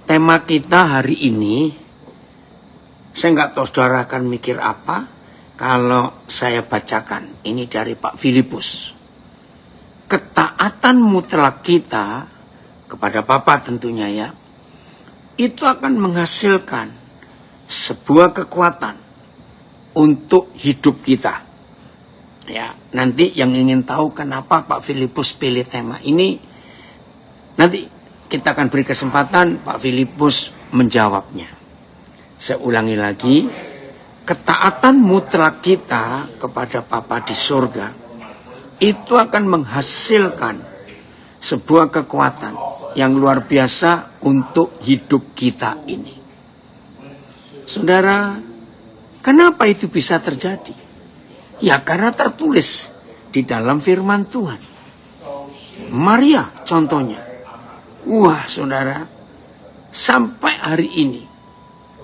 Tema kita hari ini, saya nggak tahu saudara akan mikir apa kalau saya bacakan. Ini dari Pak Filipus. Ketaatan mutlak kita kepada Bapa tentunya ya, itu akan menghasilkan sebuah kekuatan untuk hidup kita. Ya, nanti yang ingin tahu kenapa Pak Filipus pilih tema ini, nanti kita akan beri kesempatan Pak Filipus menjawabnya. Saya ulangi lagi, ketaatan mutlak kita kepada Bapa di surga itu akan menghasilkan sebuah kekuatan yang luar biasa untuk hidup kita ini. Saudara, kenapa itu bisa terjadi? Ya karena tertulis di dalam firman Tuhan. Maria contohnya. Wah saudara, sampai hari ini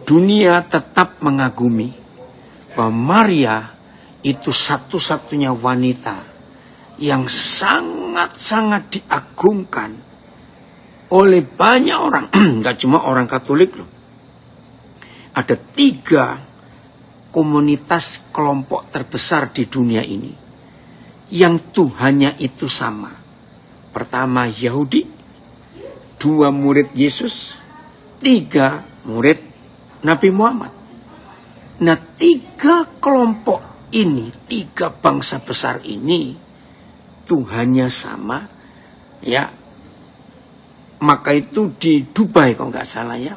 dunia tetap mengagumi bahwa Maria itu satu-satunya wanita yang sangat-sangat diagungkan oleh banyak orang. Gak cuma orang Katolik loh. Ada 3 komunitas kelompok terbesar di dunia ini yang Tuhannya itu sama. Pertama Yahudi, 2 murid Yesus, 3 murid Nabi Muhammad. Nah 3 kelompok ini, 3 bangsa besar ini Tuhannya sama ya. Maka itu di Dubai kalau nggak salah ya,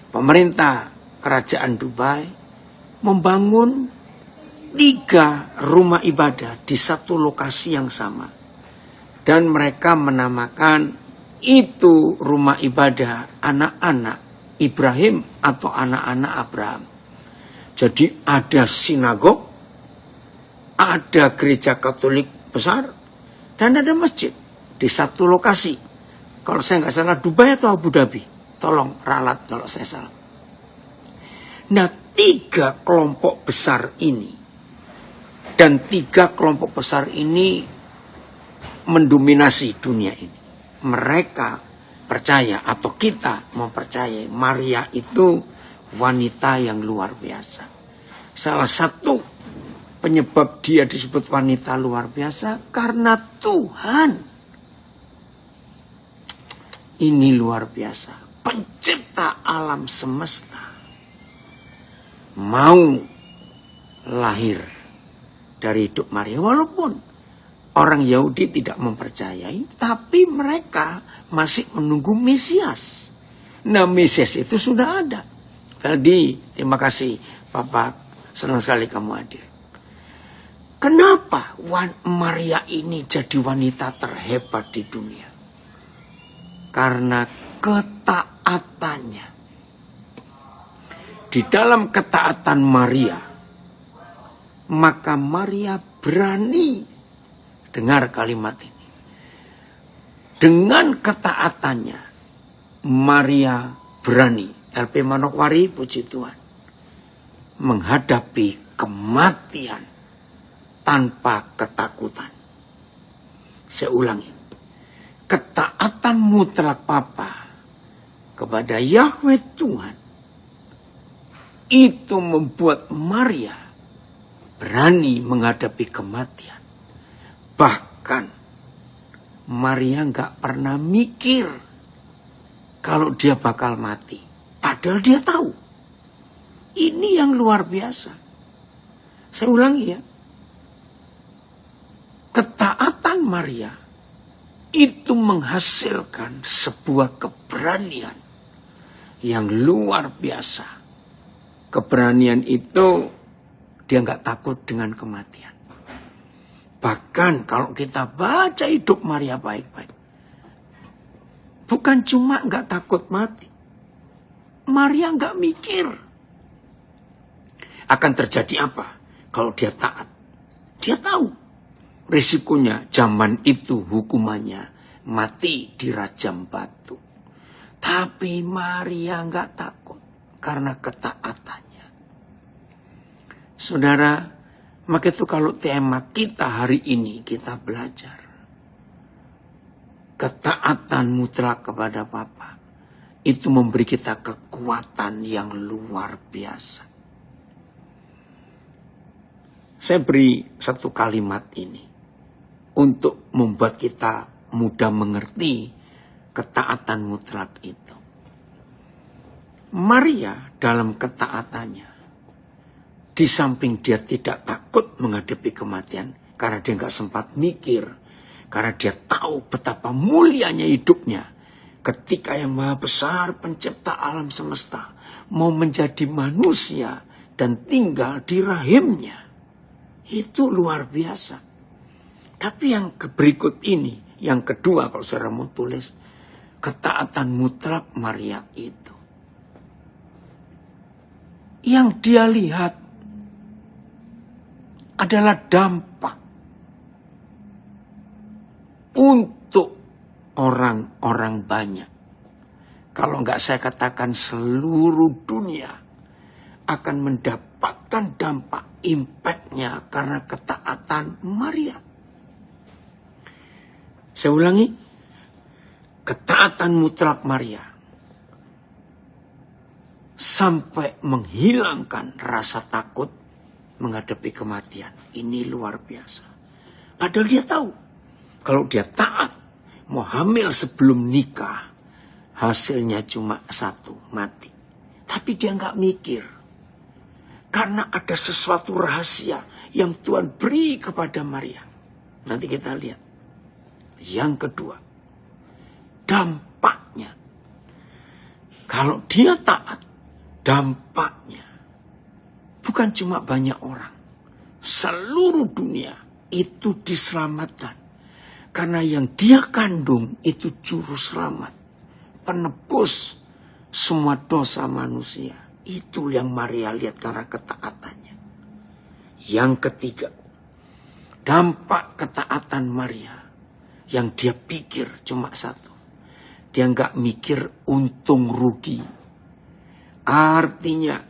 pemerintah kerajaan Dubai membangun 3 rumah ibadah di satu lokasi yang sama. Dan mereka menamakan itu rumah ibadah anak-anak Ibrahim atau anak-anak Abraham. Jadi ada sinagog, ada gereja Katolik besar, dan ada masjid di satu lokasi. Kalau saya nggak salah Dubai atau Abu Dhabi. Tolong ralat kalau saya salah. Nah 3 kelompok besar ini, dan 3 kelompok besar ini mendominasi dunia ini. Mereka percaya atau kita mempercayai Maria itu wanita yang luar biasa. Salah satu penyebab dia disebut wanita luar biasa karena Tuhan ini luar biasa. Pencipta alam semesta mau lahir dari hidup Maria. Walaupun orang Yahudi tidak mempercayai, tapi mereka masih menunggu Mesias. Nah, Mesias itu sudah ada. Ferdi, terima kasih Bapak, senang sekali kamu hadir. Kenapa Maria ini jadi wanita terhebat di dunia? Karena ketaatannya. Di dalam ketaatan Maria, maka Maria berani. Dengar kalimat ini. Dengan ketaatannya, Maria berani, LP Manokwari, puji Tuhan, menghadapi kematian tanpa ketakutan. Saya ulangi. Ketaatan mutlak Bapa kepada Yahweh Tuhan itu membuat Maria berani menghadapi kematian. Bahkan Maria nggak pernah mikir kalau dia bakal mati. Padahal dia tahu. Ini yang luar biasa. Saya ulangi ya. Ketaatan Maria itu menghasilkan sebuah keberanian yang luar biasa. Keberanian itu dia nggak takut dengan kematian. Bahkan kalau kita baca hidup Maria baik-baik, bukan cuma nggak takut mati, Maria nggak mikir akan terjadi apa kalau dia taat. Dia tahu risikonya zaman itu hukumannya mati dirajam batu. Tapi Maria nggak takut karena ketaatannya. Saudara, maka itu kalau tema kita hari ini kita belajar ketaatan mutlak kepada Bapa itu memberi kita kekuatan yang luar biasa. Saya beri satu kalimat ini untuk membuat kita mudah mengerti ketaatan mutlak itu. Maria dalam ketaatannya, di samping dia tidak takut menghadapi kematian, karena dia nggak sempat mikir, karena dia tahu betapa mulianya hidupnya, ketika yang maha besar pencipta alam semesta mau menjadi manusia dan tinggal di rahimnya. Itu luar biasa. Tapi yang berikut ini, yang kedua kalau saudara mau tulis, ketaatan mutlak Maria itu. Yang dia lihat adalah dampak untuk orang-orang banyak. Kalau nggak saya katakan seluruh dunia akan mendapatkan dampak impact-nya karena ketaatan Maria. Saya ulangi, ketaatan mutlak Maria sampai menghilangkan rasa takut menghadapi kematian. Ini luar biasa. Padahal dia tahu, kalau dia taat, mau hamil sebelum nikah, hasilnya cuma satu, mati. Tapi dia nggak mikir. Karena ada sesuatu rahasia yang Tuhan beri kepada Maria. Nanti kita lihat. Yang kedua, dampaknya. Kalau dia taat, dampaknya bukan cuma banyak orang. Seluruh dunia itu diselamatkan. Karena yang dia kandung itu juru selamat. Penebus semua dosa manusia. Itu yang Maria lihat karena ketaatannya. Yang ketiga, dampak ketaatan Maria yang dia pikir cuma satu. Dia nggak mikir untung rugi. Artinya,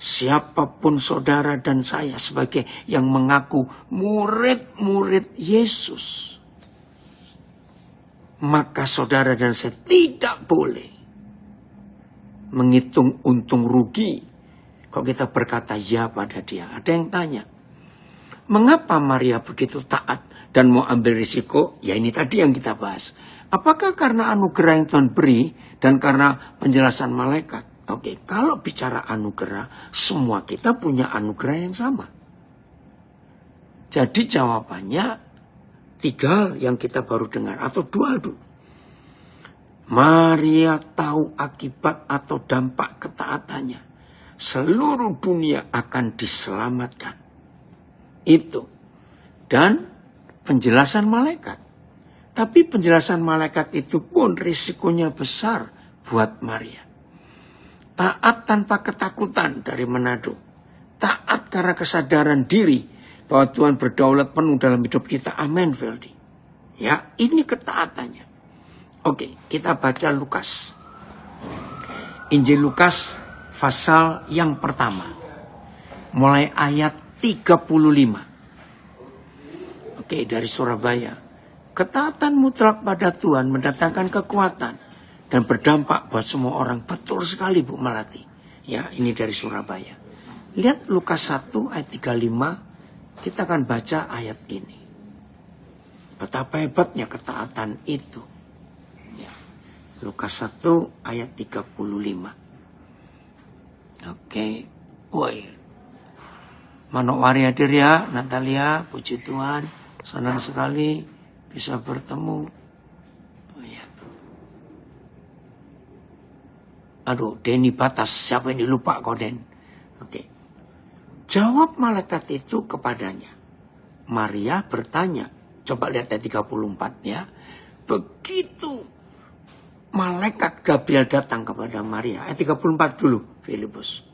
siapapun saudara dan saya sebagai yang mengaku murid-murid Yesus, maka saudara dan saya tidak boleh menghitung untung rugi kalau kita berkata ya pada dia. Ada yang tanya, mengapa Maria begitu taat dan mau ambil risiko? Ya ini tadi yang kita bahas. Apakah karena anugerah yang Tuhan beri dan karena penjelasan malaikat? Oke, kalau bicara anugerah, semua kita punya anugerah yang sama. Jadi jawabannya 3 hal yang kita baru dengar atau 2 hal dulu. Maria tahu akibat atau dampak ketaatannya. Seluruh dunia akan diselamatkan. Itu. Dan penjelasan malaikat. Tapi penjelasan malaikat itu pun risikonya besar buat Maria. Taat tanpa ketakutan dari Manado. Taat karena kesadaran diri bahwa Tuhan berdaulat penuh dalam hidup kita. Amin, Veldi. Ya, ini ketaatannya. Oke, kita baca Lukas. Injil Lukas pasal yang pertama. Mulai ayat 35. Oke, dari Surabaya. Ketaatan mutlak pada Tuhan mendatangkan kekuatan dan berdampak buat semua orang. Betul sekali Bu Melati. Ya, ini dari Surabaya. Lihat Lukas 1 ayat 35. Kita akan baca ayat ini. Betapa hebatnya ketaatan itu. Lukas 1 ayat 35. Oke. Woi. Manokwari hadir ya, Natalia, puji Tuhan. Senang sekali bisa bertemu. Oh, ya. Aduh, Denny Batas. Siapa ini lupa kok, Den? Oke. Jawab malaikat itu kepadanya. Maria bertanya. Coba lihat ayat 34 ya. Begitu malaikat Gabriel datang kepada Maria. Ayat 34 dulu, Filipus.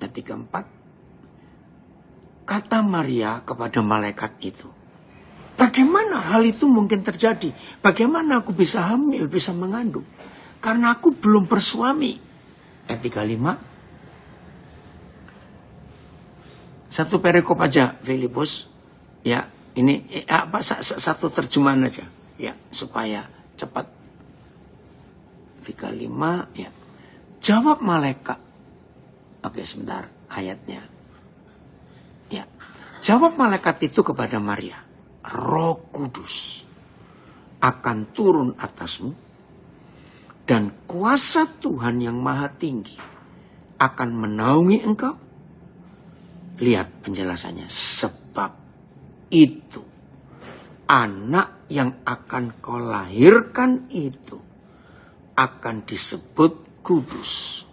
Ayat 34. Kata Maria kepada malaikat itu, bagaimana hal itu mungkin terjadi? Bagaimana aku bisa hamil, bisa mengandung? Karena aku belum bersuami. Ayat 35. Satu perikop aja, Filipus. Ya, ini satu terjemahan aja. Ya, supaya cepat. 35 ya. Jawab malaikat. Oke, sebentar ayatnya. Ya. Jawab malaikat itu kepada Maria, Roh Kudus akan turun atasmu dan kuasa Tuhan yang Maha Tinggi akan menaungi engkau. Lihat penjelasannya. Sebab itu anak yang akan kau lahirkan itu akan disebut kudus,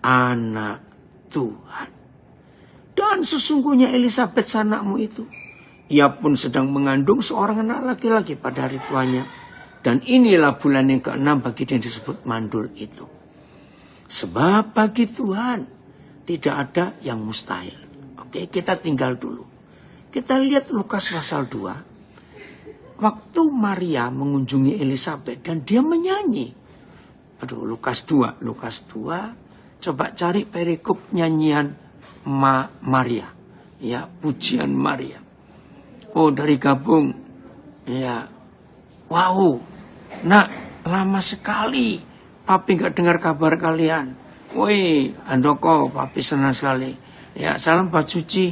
anak Tuhan. Dan sesungguhnya Elisabet anakmu itu, ia pun sedang mengandung seorang anak laki-laki pada hari tuanya. Dan inilah bulan yang ke-6 bagi dia yang disebut mandul itu. Sebab bagi Tuhan tidak ada yang mustahil. Oke, kita tinggal dulu. Kita lihat Lukas pasal 2. Waktu Maria mengunjungi Elisabet dan dia menyanyi. Aduh, Lukas 2. Coba cari perikop nyanyian Maria. Ya, pujian Maria. Oh, dari gabung. Ya. Wow. Nak, lama sekali papi gak dengar kabar kalian. Woi, Andoko, papi senang sekali. Ya, salam Pak Cuci.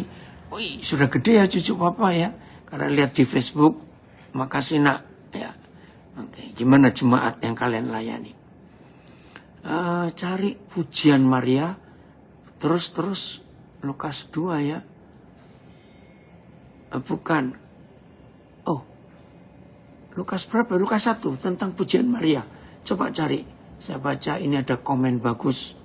Wih, sudah gede ya cucu papa ya. Karena lihat di Facebook. Makasih nak. Ya. Oke, gimana jemaat yang kalian layani? Cari pujian Maria. Terus Lukas 2 ya. Bukan. Oh. Lukas berapa? Lukas 1 tentang pujian Maria. Coba cari. Saya baca ini ada komen bagus.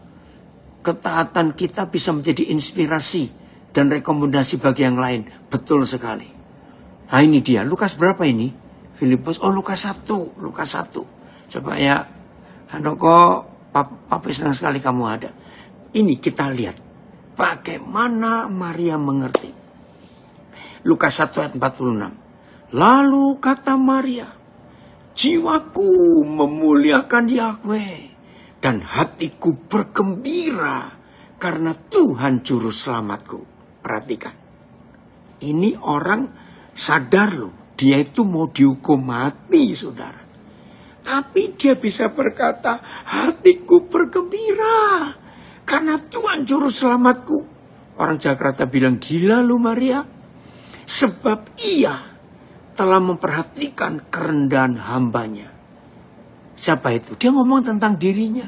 Ketaatan kita bisa menjadi inspirasi dan rekomendasi bagi yang lain. Betul sekali. Nah ini dia. Lukas berapa ini? Filipus. Oh Lukas 1. Coba ya. Handoko, papi senang sekali kamu ada. Ini kita lihat. Bagaimana Maria mengerti. Lukas 1 ayat 46. Lalu kata Maria, jiwaku memuliakan Yahweh dan hatiku bergembira karena Tuhan juru selamatku. Perhatikan. Ini orang sadar loh. Dia itu mau dihukum mati, saudara. Tapi dia bisa berkata, hatiku bergembira karena Tuhan juru selamatku. Orang Jakarta bilang, gila lu Maria. Sebab ia telah memperhatikan kerendahan hambanya. Siapa itu? Dia ngomong tentang dirinya.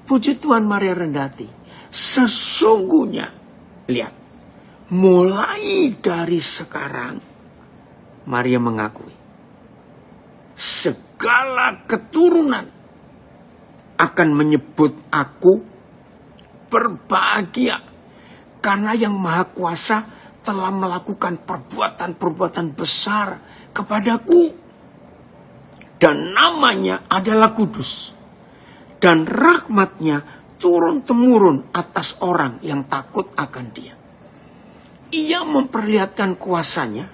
Puji Tuhan Maria rendah hati. Sesungguhnya, lihat. Mulai dari sekarang, Maria mengakui. Segala keturunan akan menyebut aku berbahagia. Karena yang Maha Kuasa telah melakukan perbuatan-perbuatan besar kepadaku. Dan namanya adalah kudus. Dan rahmatnya turun-temurun atas orang yang takut akan dia. Ia memperlihatkan kuasanya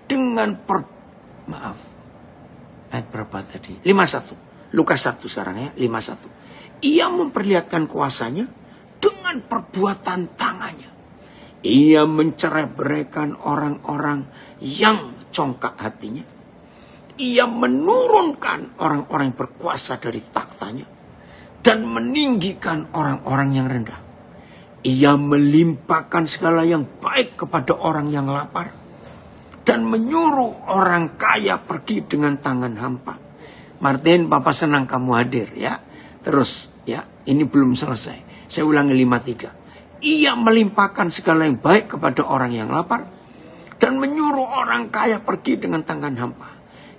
dengan ayat berapa tadi? 51. Lukas 1 sekarang ya, 51. Ia memperlihatkan kuasanya dengan perbuatan tangannya. Ia mencerai-beraikan orang-orang yang congkak hatinya. Ia menurunkan orang-orang yang berkuasa dari taktanya. Dan meninggikan orang-orang yang rendah. Ia melimpahkan segala yang baik kepada orang yang lapar. Dan menyuruh orang kaya pergi dengan tangan hampa. Martin, Papa senang kamu hadir ya. Terus ya, ini belum selesai. Saya ulangi 53. Ia melimpahkan segala yang baik kepada orang yang lapar. Dan menyuruh orang kaya pergi dengan tangan hampa.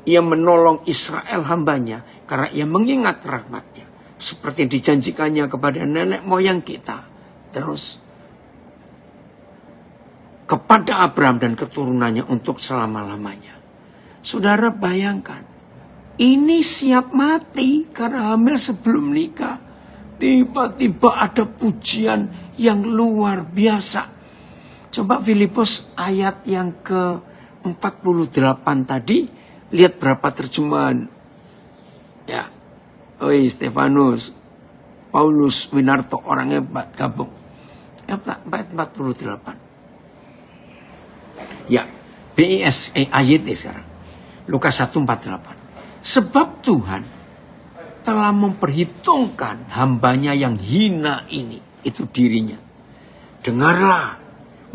Ia menolong Israel hambanya. Karena ia mengingat rahmatnya. Seperti dijanjikannya kepada nenek moyang kita. Terus. Kepada Abraham dan keturunannya untuk selama-lamanya. Saudara bayangkan. Ini siap mati karena hamil sebelum nikah. Tiba-tiba ada pujian yang luar biasa. Coba Filipus ayat yang ke-48 tadi. Lihat berapa terjemahan. Ya. Oi Stefanus. Paulus Winarto orang hebat gabung. Ayat 48. Ya. BIS AYT sekarang. Lukas 1:48. Sebab Tuhan telah memperhitungkan hambanya yang hina ini, itu dirinya. Dengarlah,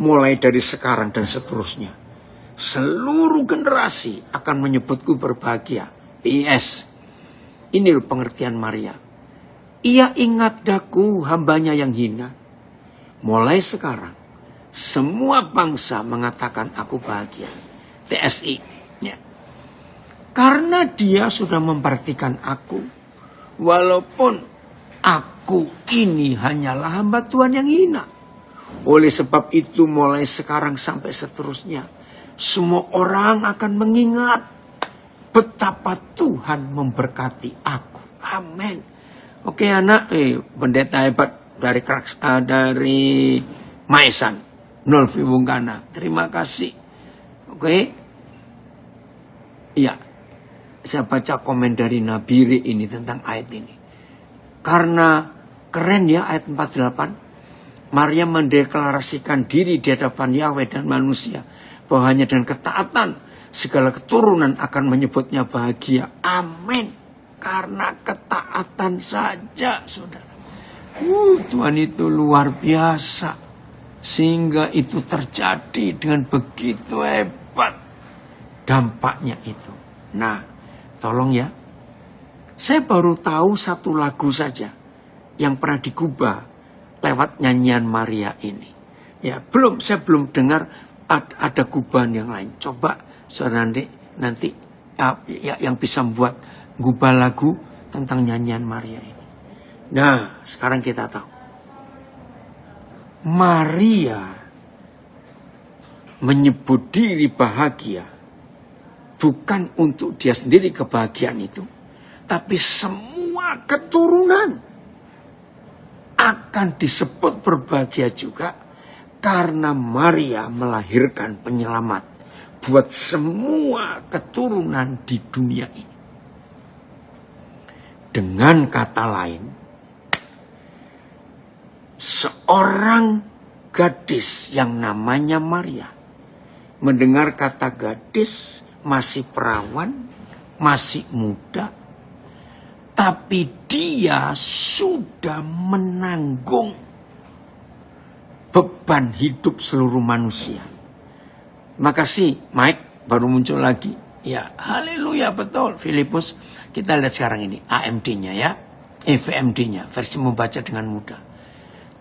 mulai dari sekarang dan seterusnya, seluruh generasi akan menyebutku berbahagia. PS, ini loh pengertian Maria. Ia ingat daku, hambanya yang hina. Mulai sekarang, semua bangsa mengatakan aku bahagia. TSI. Ya. Karena dia sudah memperhatikan aku, walaupun aku kini hanyalah hamba Tuhan yang hina. Oleh sebab itu mulai sekarang sampai seterusnya, semua orang akan mengingat betapa Tuhan memberkati aku. Amin. Oke anak, pendeta hebat dari Maesan, Nolvi Wungkana. Terima kasih. Oke. Ya. Saya baca komen dari Nabiri ini tentang ayat ini. Karena keren ya ayat 48. Maria mendeklarasikan diri di hadapan Yahweh dan manusia. Bahwa hanya dengan ketaatan segala keturunan akan menyebutnya bahagia. Amin. Karena ketaatan saja, saudara. Tuhan itu luar biasa. Sehingga itu terjadi dengan begitu hebat. Dampaknya itu. Nah, tolong ya. Saya baru tahu satu lagu saja yang pernah digubah lewat nyanyian Maria ini. Ya, saya belum dengar ada gubahan yang lain. Coba saudara nanti yang bisa membuat gubah lagu tentang nyanyian Maria ini. Nah, sekarang kita tahu. Maria menyebut diri bahagia bukan untuk dia sendiri kebahagiaan itu, tapi semua keturunan akan disebut berbahagia juga karena Maria melahirkan penyelamat buat semua keturunan di dunia ini. Dengan kata lain, seorang gadis yang namanya Maria mendengar kata gadis, masih perawan, masih muda, tapi dia sudah menanggung beban hidup seluruh manusia. Makasih, Mike, baru muncul lagi. Ya, haleluya, betul, Filipus. Kita lihat sekarang ini, AMD-nya ya, VMD-nya, versi membaca dengan mudah.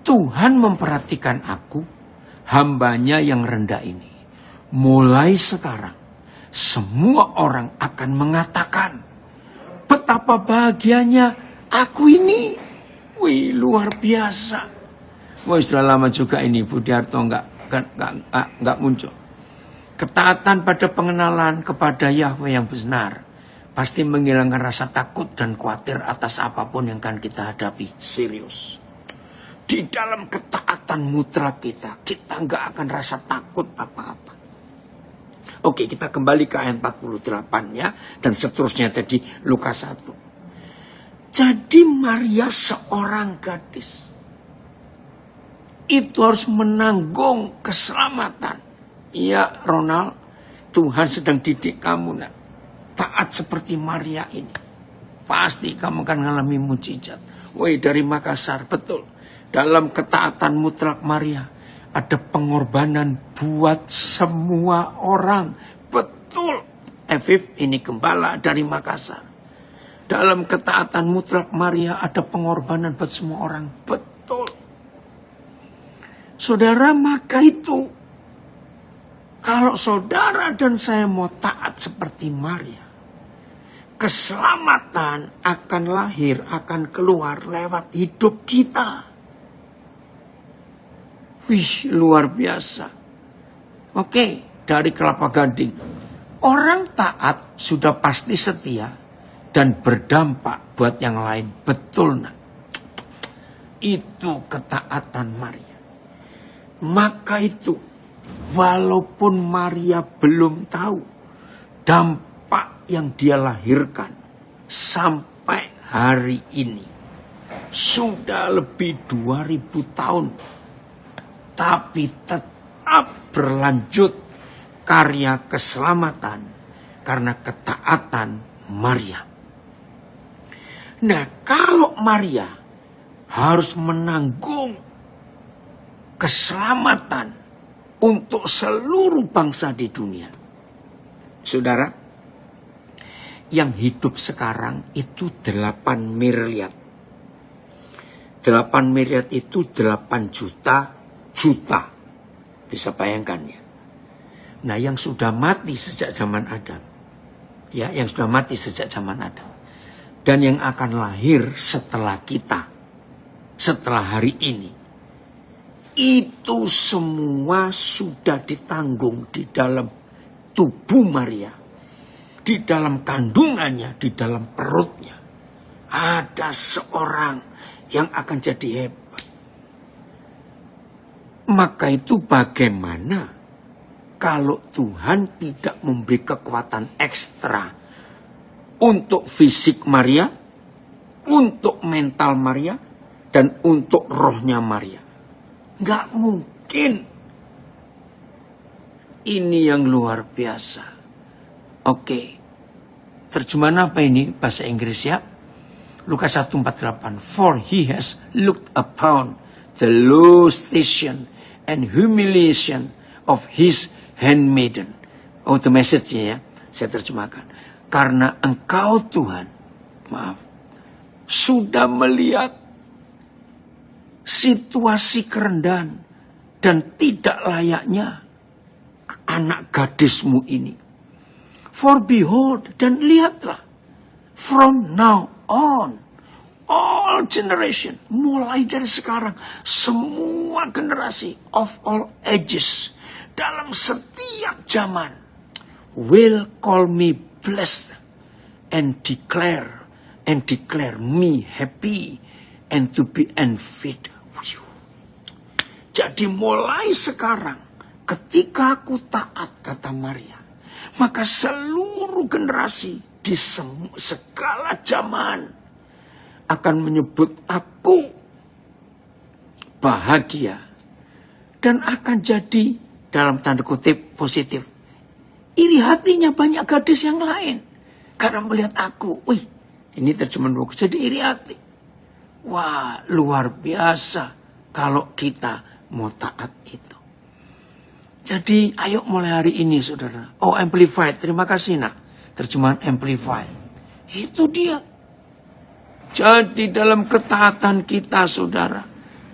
Tuhan memperhatikan aku, hambanya yang rendah ini. Mulai sekarang, semua orang akan mengatakan, betapa bahagianya aku ini. Wih, luar biasa. Wah, sudah lama juga ini Budiarto nggak muncul. Ketaatan pada pengenalan kepada Yahweh yang benar pasti menghilangkan rasa takut dan khawatir atas apapun yang akan kita hadapi. Serius. Di dalam ketaatan mutlak kita nggak akan rasa takut apa-apa. Oke, kita kembali ke ayat 48 ya. Dan seterusnya tadi Lukas 1. Jadi Maria seorang gadis. Itu harus menanggung keselamatan. Iya Ronald, Tuhan sedang didik kamu nak. Taat seperti Maria ini. Pasti kamu akan mengalami mujizat. Woi, dari Makassar, betul. Dalam ketaatan mutlak Maria, ada pengorbanan buat semua orang. Betul. Efif ini gembala dari Makassar. Dalam ketaatan mutlak Maria ada pengorbanan buat semua orang. Betul. Saudara, maka itu kalau saudara dan saya mau taat seperti Maria, keselamatan akan lahir, akan keluar lewat hidup kita. Wih, luar biasa. Oke, dari Kelapa Gading. Orang taat sudah pasti setia dan berdampak buat yang lain. Betul, nak. Itu ketaatan Maria. Maka itu, walaupun Maria belum tahu dampak yang dia lahirkan sampai hari ini, sudah lebih 2000 tahun. Tapi tetap berlanjut karya keselamatan karena ketaatan Maria. Nah, kalau Maria harus menanggung keselamatan untuk seluruh bangsa di dunia. Saudara, yang hidup sekarang itu 8 miliar. 8 miliar itu 8 juta. Bisa bayangkan ya. Nah, yang sudah mati sejak zaman Adam. Ya, yang sudah mati sejak zaman Adam. Dan yang akan lahir setelah kita. Setelah hari ini. Itu semua sudah ditanggung di dalam tubuh Maria. Di dalam kandungannya, di dalam perutnya. Ada seorang yang akan jadi hebat. Maka itu bagaimana kalau Tuhan tidak memberi kekuatan ekstra untuk fisik Maria, untuk mental Maria, dan untuk rohnya Maria. Nggak mungkin. Ini yang luar biasa. Oke. Terjemahan apa ini? Bahasa Inggris ya. Lukas 1:48. For he has looked upon the low station and humiliation of his handmaiden. Oh, the message-nya ya. Saya terjemahkan. Karena engkau Tuhan, sudah melihat situasi kerendahan dan tidak layaknya anak gadismu ini. For behold, dan lihatlah, from now on, all generation, mulai dari sekarang, semua generasi of all ages, dalam setiap zaman, will call me blessed and declare me happy and to be envied. Jadi mulai sekarang, ketika aku taat, kata Maria, maka seluruh generasi di segala zaman akan menyebut aku bahagia dan akan jadi dalam tanda kutip positif. Iri hatinya banyak gadis yang lain karena melihat aku. Wih, ini terjemahan bagus, jadi iri hati. Wah, luar biasa kalau kita mau taat itu. Jadi ayo mulai hari ini saudara. Oh, Amplified, terima kasih nak. Terjemahan Amplified. Itu dia. Jadi dalam ketaatan kita saudara,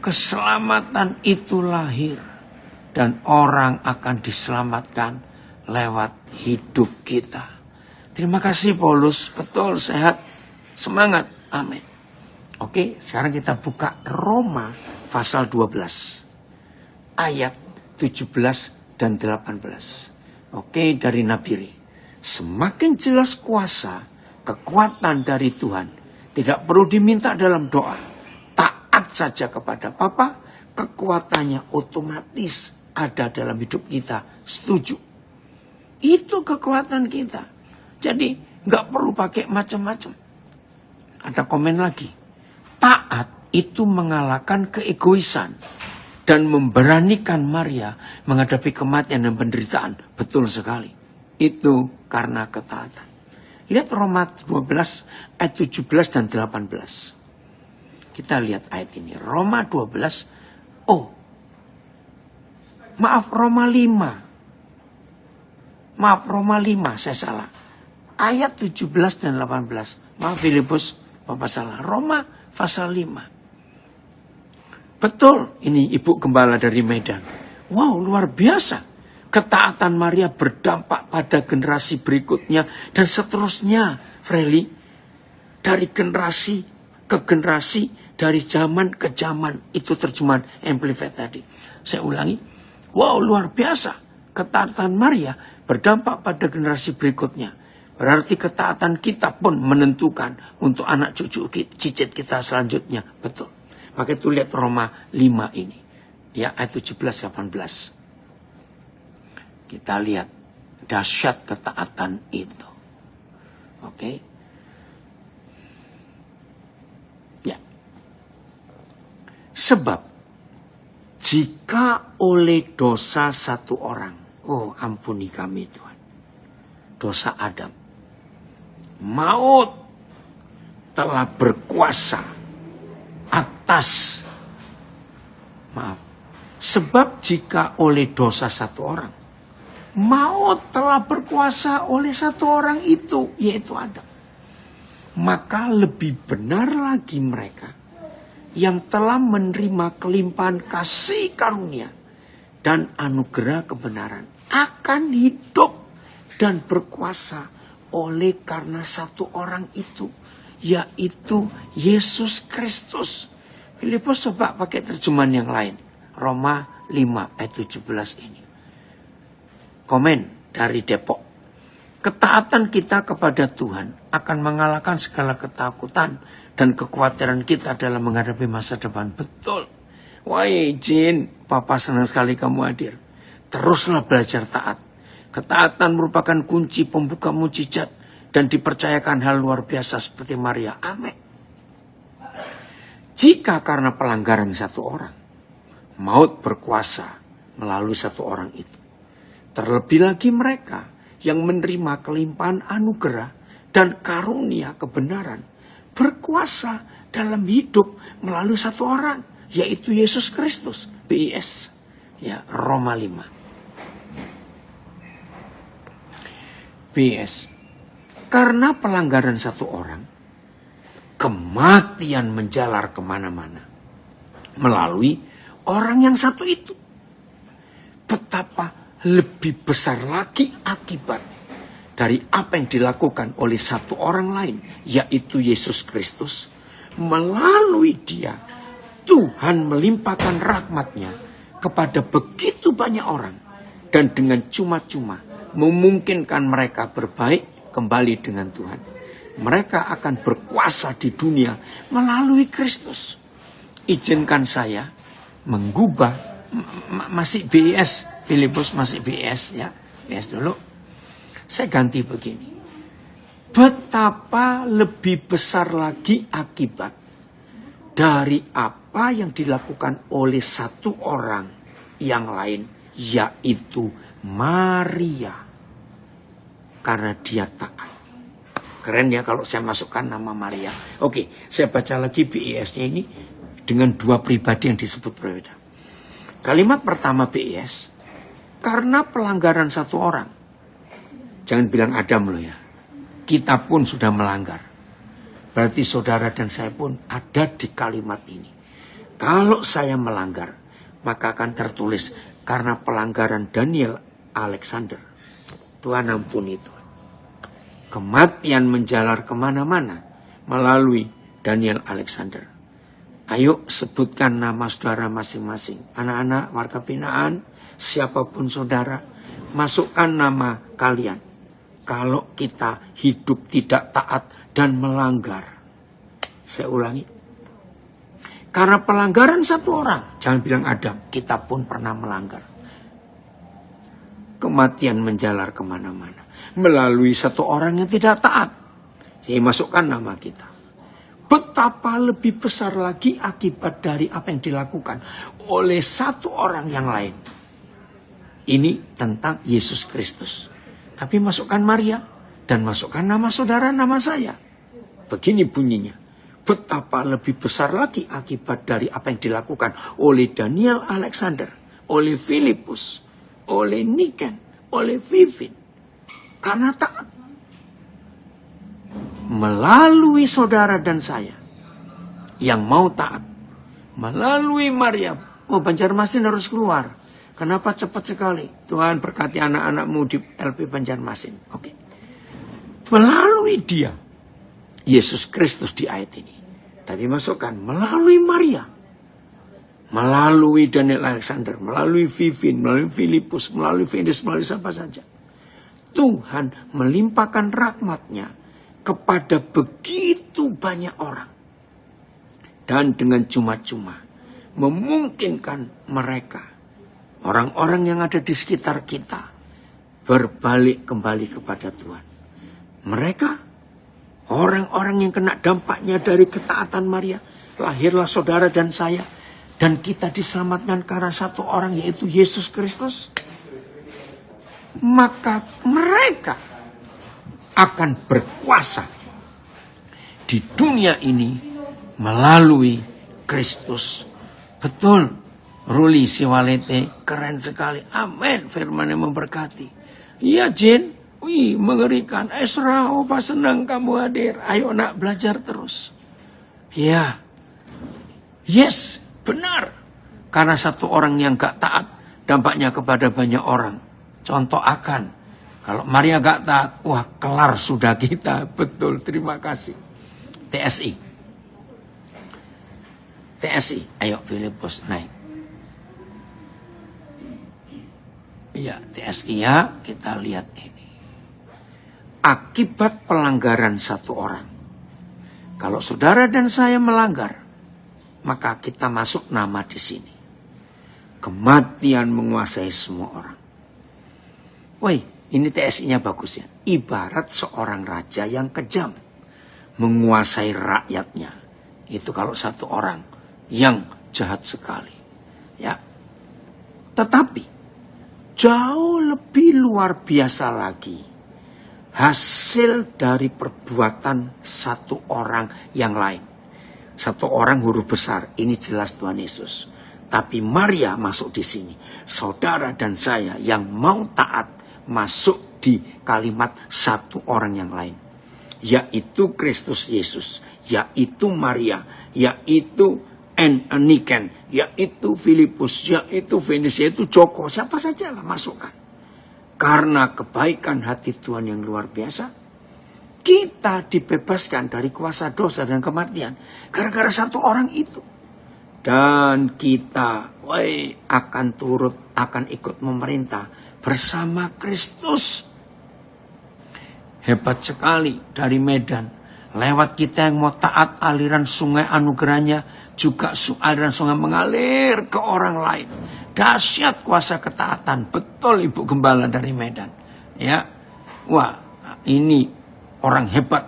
keselamatan itu lahir. Dan orang akan diselamatkan lewat hidup kita. Terima kasih Paulus, betul, sehat, semangat, amin. Oke, sekarang kita buka Roma pasal 12. Ayat 17 dan 18. Oke, dari Nabiri. Semakin jelas kuasa, kekuatan dari Tuhan. Tidak perlu diminta dalam doa. Taat saja kepada Bapa, kekuatannya otomatis ada dalam hidup kita. Setuju? Itu kekuatan kita. Jadi nggak perlu pakai macam-macam. Ada komen lagi. Taat itu mengalahkan keegoisan dan memberanikan Maria menghadapi kematian dan penderitaan. Betul sekali. Itu karena ketaatan. Lihat Roma 12 ayat 17 dan 18. Kita lihat ayat ini. Roma 12. Oh. Maaf, Roma 5. Maaf, Roma 5. Saya salah. Ayat 17 dan 18. Maaf Filipus, Bapak salah. Roma pasal 5. Betul, ini Ibu Gembala dari Medan. Wow, luar biasa. Ketaatan Maria berdampak pada generasi berikutnya dan seterusnya, Freli. Dari generasi ke generasi, dari zaman ke zaman. Itu terjemahan Amplified tadi. Saya ulangi. Wow, luar biasa. Ketaatan Maria berdampak pada generasi berikutnya. Berarti ketaatan kita pun menentukan untuk anak cucu cicit kita selanjutnya. Betul. Maka itu lihat Roma 5 ini. Ya, ayat 17-18. Kita lihat dahsyat ketaatan itu. Oke. Ya. Sebab jika oleh dosa satu orang, oh ampuni kami Tuhan, dosa Adam, maut telah berkuasa atas, sebab jika oleh dosa satu orang, maut telah berkuasa oleh satu orang itu, yaitu Adam. Maka lebih benar lagi mereka yang telah menerima kelimpahan kasih karunia dan anugerah kebenaran akan hidup dan berkuasa oleh karena satu orang itu, yaitu Yesus Kristus. Filipus coba pakai terjemahan yang lain. Roma 5 ayat 17 ini. Komen dari Depok. Ketaatan kita kepada Tuhan akan mengalahkan segala ketakutan dan kekhawatiran kita dalam menghadapi masa depan. Betul. Wah, Jin, Papa senang sekali kamu hadir. Teruslah belajar taat. Ketaatan merupakan kunci pembuka mujizat dan dipercayakan hal luar biasa seperti Maria. Amin. Jika karena pelanggaran satu orang, maut berkuasa melalui satu orang itu. Terlebih lagi mereka yang menerima kelimpahan anugerah dan karunia kebenaran berkuasa dalam hidup melalui satu orang, yaitu Yesus Kristus. BIS. Ya, Roma 5. BIS. Karena pelanggaran satu orang, kematian menjalar kemana-mana melalui orang yang satu itu. Betapa lebih besar lagi akibat dari apa yang dilakukan oleh satu orang lain, yaitu Yesus Kristus. Melalui dia, Tuhan melimpahkan rahmat-Nya kepada begitu banyak orang. Dan dengan cuma-cuma memungkinkan mereka berbaik kembali dengan Tuhan. Mereka akan berkuasa di dunia melalui Kristus. Izinkan saya menggubah, masih BIS, Filipus masih BIS ya, BIS dulu. Saya ganti begini. Betapa lebih besar lagi akibat dari apa yang dilakukan oleh satu orang yang lain, yaitu Maria. Karena dia taat. Keren ya kalau saya masukkan nama Maria. Oke, saya baca lagi BIS-nya ini dengan dua pribadi yang disebut berbeda. Kalimat pertama BIS, karena pelanggaran satu orang. Jangan bilang Adam loh ya. Kita pun sudah melanggar. Berarti saudara dan saya pun ada di kalimat ini. Kalau saya melanggar, maka akan tertulis karena pelanggaran Daniel Alexander. Tuhan ampuni Tuhan. Kematian menjalar kemana-mana melalui Daniel Alexander. Ayo sebutkan nama saudara masing-masing. Anak-anak warga binaan, siapapun saudara, masukkan nama kalian. Kalau kita hidup tidak taat dan melanggar. Saya ulangi. Karena pelanggaran satu orang, jangan bilang Adam, kita pun pernah melanggar. Kematian menjalar kemana-mana melalui satu orang yang tidak taat. Saya masukkan nama kita. Betapa lebih besar lagi akibat dari apa yang dilakukan oleh satu orang yang lain. Ini tentang Yesus Kristus. Tapi masukkan Maria dan masukkan nama saudara, nama saya. Begini bunyinya. Betapa lebih besar lagi akibat dari apa yang dilakukan oleh Daniel Alexander, oleh Filipus, oleh Niken, oleh Vivin. Karena taat. Melalui saudara dan saya yang mau taat. Melalui Maria. Oh, Banjarmasin harus keluar. Kenapa cepat sekali? Tuhan berkati anak-anakmu di LP Banjarmasin. Oke. Melalui dia. Yesus Kristus di ayat ini. Tapi masukkan melalui Maria. Melalui Daniel Alexander. Melalui Vivin. Melalui Filipus. Melalui Venus. Melalui siapa saja. Tuhan melimpahkan rahmat-Nya kepada begitu banyak orang. Dan dengan cuma-cuma memungkinkan mereka, orang-orang yang ada di sekitar kita, berbalik kembali kepada Tuhan. Mereka, orang-orang yang kena dampaknya dari ketaatan Maria, lahirlah saudara dan saya, dan kita diselamatkan karena satu orang, yaitu Yesus Kristus. Maka mereka akan berkuasa di dunia ini melalui Kristus. Betul, Ruli Siwalete, keren sekali. Amin, firman yang memberkati. Iya Jin, wih mengerikan. Esra, opa senang kamu hadir. Ayo nak belajar terus. Ya, yes, benar. Karena satu orang yang gak taat, dampaknya kepada banyak orang. Contoh akan, kalau Maria gak taat, wah kelar sudah kita. Betul, terima kasih. TSI, ayo Filipus naik. Ya, TSI ya, kita lihat ini. Akibat pelanggaran satu orang. Kalau saudara dan saya melanggar, maka kita masuk nama di sini. Kematian menguasai semua orang. Woi, ini TSI-nya bagus ya. Ibarat seorang raja yang kejam menguasai rakyatnya. Itu kalau satu orang yang jahat sekali. Ya. Tetapi jauh lebih luar biasa lagi hasil dari perbuatan satu orang yang lain. Satu orang huruf besar, ini jelas Tuhan Yesus. Tapi Maria masuk di sini. Saudara dan saya yang mau taat masuk di kalimat satu orang yang lain. Yaitu Kristus Yesus. Yaitu Maria. Yaitu Niken. Yaitu Filipus. Yaitu Venus. Yaitu Joko. Siapa saja lah masukkan. Karena kebaikan hati Tuhan yang luar biasa. Kita dibebaskan dari kuasa dosa dan kematian. Gara-gara satu orang itu. Dan kita akan ikut memerintah bersama Kristus. Hebat sekali dari Medan. Lewat kita yang mau taat, aliran sungai anugerahnya juga aliran sungai mengalir ke orang lain. Dahsyat kuasa ketaatan. Betul Ibu Gembala dari Medan. Ya, wah ini orang hebat.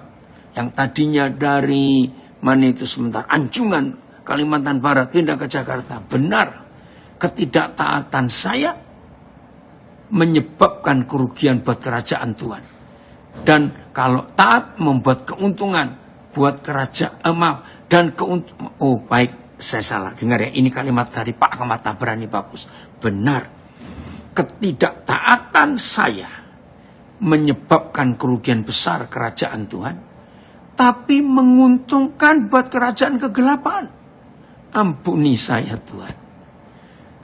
Yang tadinya dari mana itu sebentar Anjungan Kalimantan Barat pindah ke Jakarta. Benar, ketidaktaatan saya menyebabkan kerugian buat kerajaan Tuhan. Dan kalau taat membuat keuntungan buat kerajaan, baik, saya salah. Dengar ya, ini kalimat dari Pak Ahmad Tabrani bagus. Benar, ketidaktaatan saya menyebabkan kerugian besar kerajaan Tuhan, tapi menguntungkan buat kerajaan kegelapan. Ampuni saya Tuhan.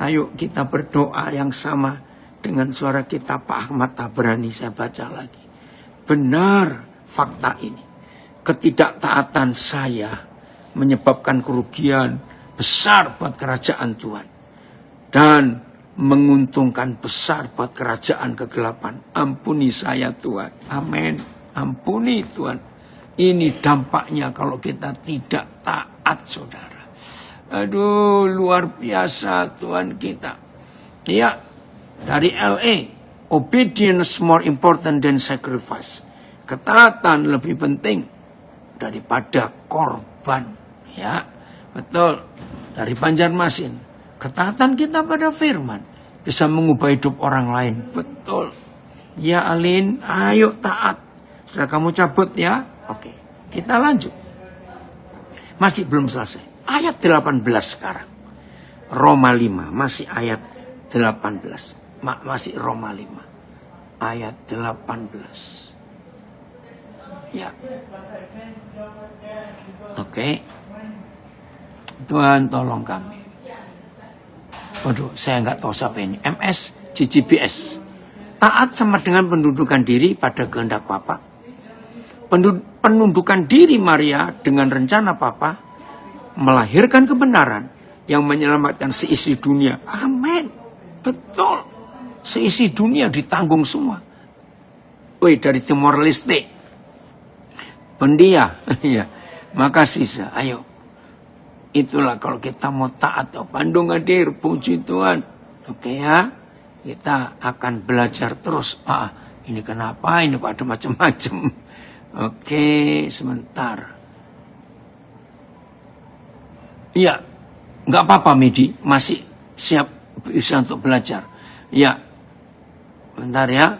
Ayo kita berdoa yang sama dengan suara kita Pak Ahmad Tabrani. Saya baca lagi. Benar fakta ini. Ketidaktaatan saya menyebabkan kerugian besar buat kerajaan Tuhan. Dan menguntungkan besar buat kerajaan kegelapan. Ampuni saya Tuhan. Amin. Ampuni Tuhan. Ini dampaknya kalau kita tidak taat saudara. Aduh, luar biasa Tuhan kita. Ya, dari LA, obedience more important than sacrifice. Ketaatan lebih penting daripada korban. Ya, betul. Dari Banjarmasin, ketaatan kita pada firman bisa mengubah hidup orang lain. Betul. Ya Alin, ayo taat. Sudah kamu cabut ya? Oke, kita lanjut. Masih belum selesai. Ayat 18 sekarang. Roma 5. Masih ayat 18. Masih Roma 5. Ayat 18. Ya. Oke. Tuhan tolong kami. Waduh, saya nggak tahu siapa ini. MS, GGBS. Taat sama dengan pendudukan diri pada kehendak Bapa. Penundukan diri Maria dengan rencana Bapa melahirkan kebenaran yang menyelamatkan seisi dunia. Amin. Betul. Seisi dunia ditanggung semua. Woi, dari Timor Leste. Pendia. Ya. Makasih. Ayo. Itulah kalau kita mau taat. Bandung hadir. Puji Tuhan. Oke ya. Kita akan belajar terus. Ini kenapa? Ini kok ada macam-macam. Oke, sebentar. Ya, nggak apa-apa Medi, masih siap bisa untuk belajar. Ya, bentar ya.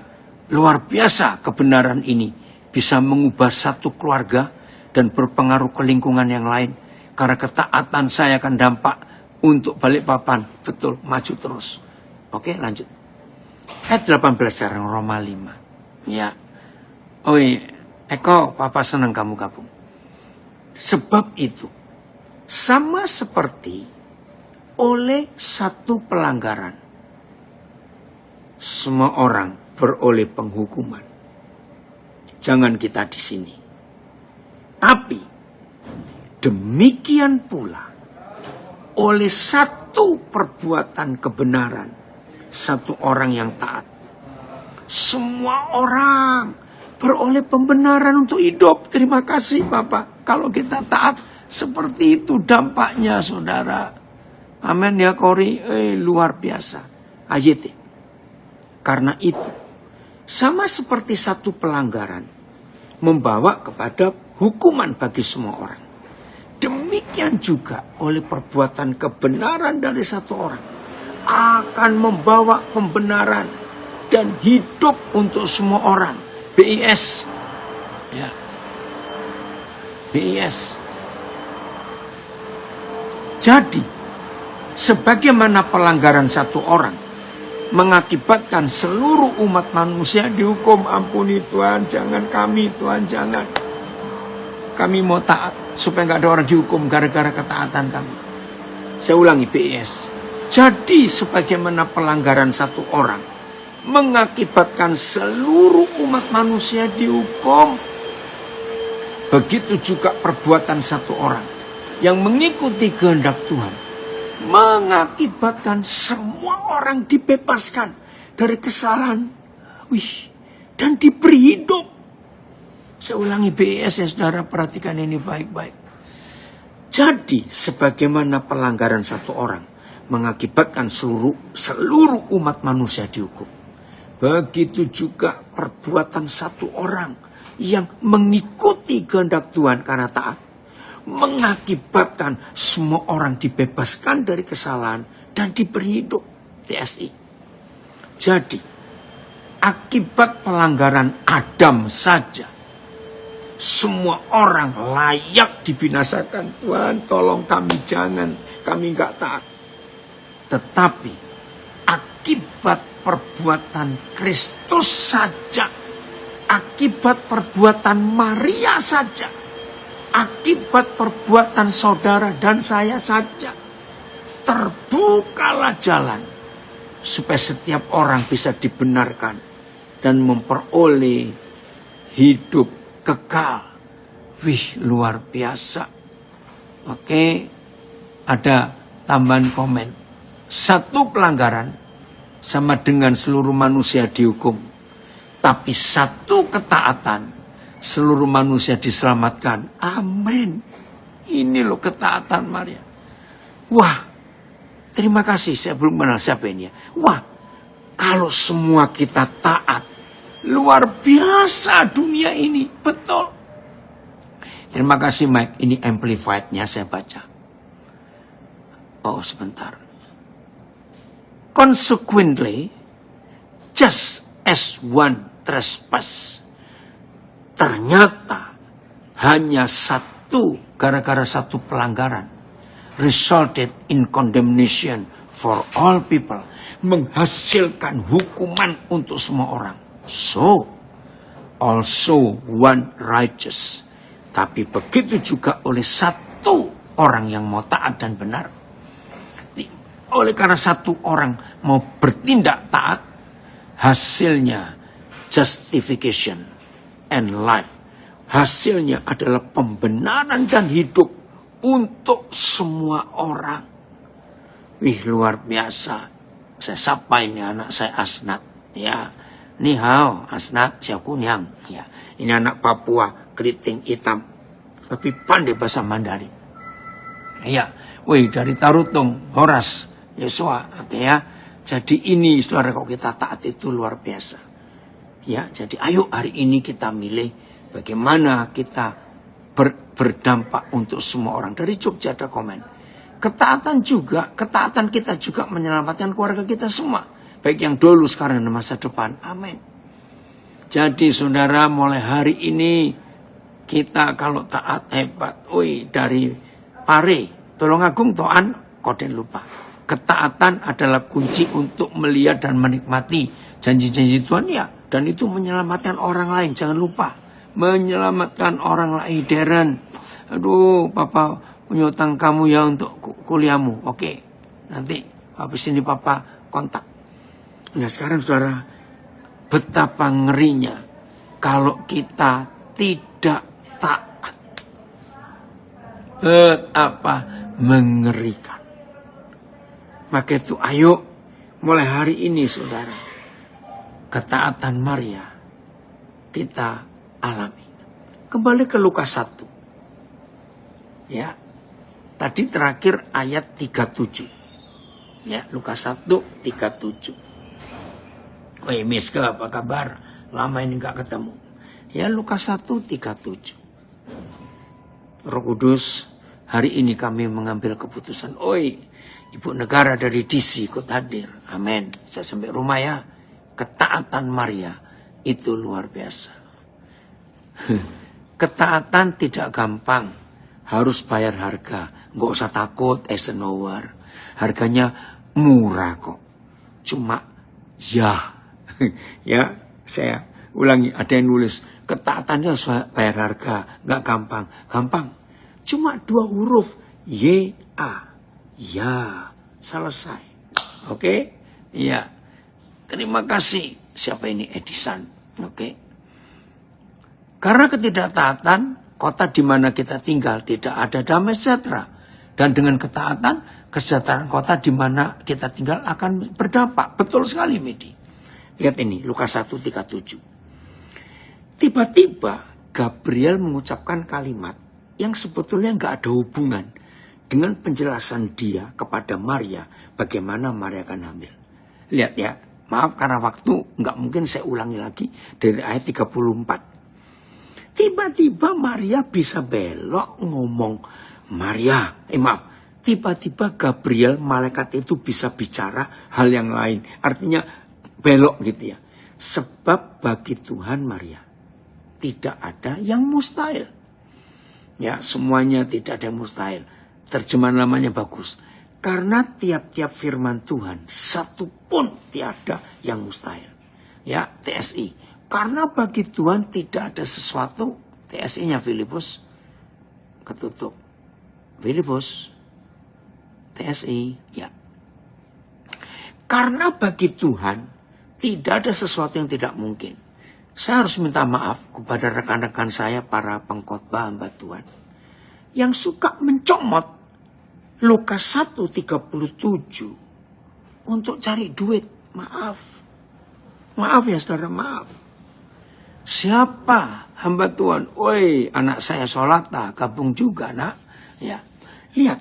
Luar biasa kebenaran ini bisa mengubah satu keluarga dan berpengaruh ke lingkungan yang lain. Karena ketaatan saya akan dampak untuk Balikpapan. Betul, maju terus. Oke, lanjut. Ayat 18 sekarang, Roma 5. Ya. Oi, Eko, Papa senang kamu gabung. Sebab itu, sama seperti oleh satu pelanggaran, semua orang beroleh penghukuman. Jangan kita di sini. Tapi, demikian pula, oleh satu perbuatan kebenaran, satu orang yang taat. Semua orang beroleh pembenaran untuk hidup. Terima kasih Bapak. Kalau kita taat, seperti itu dampaknya saudara. Amin ya Kori. Luar biasa. AYT. Karena itu, sama seperti satu pelanggaran, membawa kepada hukuman bagi semua orang. Demikian juga oleh perbuatan kebenaran dari satu orang akan membawa pembenaran dan hidup untuk semua orang. BIS. Ya. BIS. Jadi, sebagaimana pelanggaran satu orang mengakibatkan seluruh umat manusia dihukum, ampuni Tuhan, jangan kami Tuhan, jangan. Kami mau taat supaya nggak ada orang dihukum gara-gara ketaatan kami. Saya ulangi, BIS. Jadi sebagaimana pelanggaran satu orang mengakibatkan seluruh umat manusia dihukum, begitu juga perbuatan satu orang yang mengikuti kehendak Tuhan mengakibatkan semua orang dibebaskan dari kesalahan, dan diberi hidup. Saya ulangi BIS ya saudara, perhatikan ini baik-baik. Jadi sebagaimana pelanggaran satu orang mengakibatkan seluruh umat manusia dihukum, begitu juga perbuatan satu orang yang mengikuti kehendak Tuhan karena taat mengakibatkan semua orang dibebaskan dari kesalahan dan diberi hidup. TSI. Jadi akibat pelanggaran Adam saja semua orang layak dibinasakan. Tuhan tolong kami, jangan, kami nggak taat. Tetapi akibat perbuatan Kristus saja, akibat perbuatan Maria saja, akibat perbuatan saudara dan saya saja, terbukalah jalan supaya setiap orang bisa dibenarkan dan memperoleh hidup kekal. Luar biasa. Oke, ada tambahan komen. Satu pelanggaran sama dengan seluruh manusia dihukum. Tapi satu ketaatan, seluruh manusia diselamatkan. Amin. Ini loh ketaatan Maria. Wah, terima kasih. Saya belum kenal siapa ini ya. Wah, kalau semua kita taat, luar biasa dunia ini. Betul. Terima kasih Mike. Ini amplified-nya saya baca. Oh, sebentar. Consequently, just as one trespass, ternyata hanya satu, gara-gara satu pelanggaran, resulted in condemnation for all people, menghasilkan hukuman untuk semua orang. So, also one righteous. Tapi begitu juga oleh satu orang yang mau taat dan benar. Oleh karena satu orang mau bertindak taat, hasilnya justification and life. Hasilnya adalah pembenaran dan hidup untuk semua orang. Luar biasa. Saya sapa ini anak saya Asnat. Ya, ni hao Asnat Siakunyang. Ya, ini anak Papua, keriting hitam, tapi pandai bahasa Mandarin. Ya, dari Tarutung, Horas, Yesua, oke ya. Jadi ini saudara, kalau kita taat itu luar biasa. Ya, jadi ayo hari ini kita milih bagaimana kita berdampak untuk semua orang. Dari Jogja ada komen. Ketaatan kita juga menyelamatkan keluarga kita semua. Baik yang dulu, sekarang, dan masa depan. Amin. Jadi saudara, mulai hari ini Kita kalau taat hebat. Dari pare. Tulungagung toan koden lupa. Ketaatan adalah kunci untuk melihat dan menikmati janji-janji Tuhan ya. Dan itu menyelamatkan orang lain. Jangan lupa. Menyelamatkan orang lain. Darren. Aduh, Papa punya utang kamu ya untuk kuliahmu. Oke. Nanti habis ini Papa kontak. Nah sekarang saudara. Betapa ngerinya. Kalau kita tidak taat. Betapa mengerikan. Maka itu ayo mulai hari ini saudara. Ketaatan Maria kita alami. Kembali ke Lukas 1. Ya. Tadi terakhir ayat 37. Ya, Lukas 1 37. Miska apa kabar? Lama ini gak ketemu. Ya, Lukas 1 37. Roh Kudus, hari ini kami mengambil keputusan. Ibu negara dari DC ikut hadir. Amin. Saya sampai rumah ya. Ketaatan Maria itu luar biasa. Ketaatan tidak gampang. Harus bayar harga. Nggak usah takut, Eisenhower. Harganya murah kok. Cuma ya. Ya, saya ulangi. Ada yang nulis. Ketaatannya harus bayar harga. Nggak gampang. Gampang. Cuma 2 huruf. Y-A. Ya. Selesai. Oke? Iya. Terima kasih. Siapa ini? Edison. Oke. Karena ketidaktaatan, kota di mana kita tinggal tidak ada damai sejahtera. Dan dengan ketaatan, kesejahteraan kota di mana kita tinggal akan berdampak. Betul sekali, Medi. Lihat ini, Lukas 1:37. Tiba-tiba Gabriel mengucapkan kalimat yang sebetulnya nggak ada hubungan dengan penjelasan dia kepada Maria bagaimana Maria akan hamil. Lihat ya. Maaf karena waktu nggak mungkin saya ulangi lagi dari ayat 34. Tiba-tiba Maria bisa belok ngomong. Tiba-tiba Gabriel malaikat itu bisa bicara hal yang lain. Artinya belok gitu ya. Sebab bagi Tuhan Maria tidak ada yang mustahil. Ya semuanya tidak ada yang mustahil. Terjemahan lamanya bagus. Karena tiap-tiap firman Tuhan, satu pun tiada yang mustahil. Ya, TSI. Karena bagi Tuhan tidak ada sesuatu, TSI-nya Filipus, ketutup. Filipus, TSI, ya. Karena bagi Tuhan, tidak ada sesuatu yang tidak mungkin. Saya harus minta maaf kepada rekan-rekan saya, para pengkhotbah hamba Tuhan, yang suka mencomot Lukas 1:37 untuk cari duit. Maaf ya saudara, maaf. Siapa hamba Tuhan? Anak saya sholat gabung juga nak. Ya, lihat.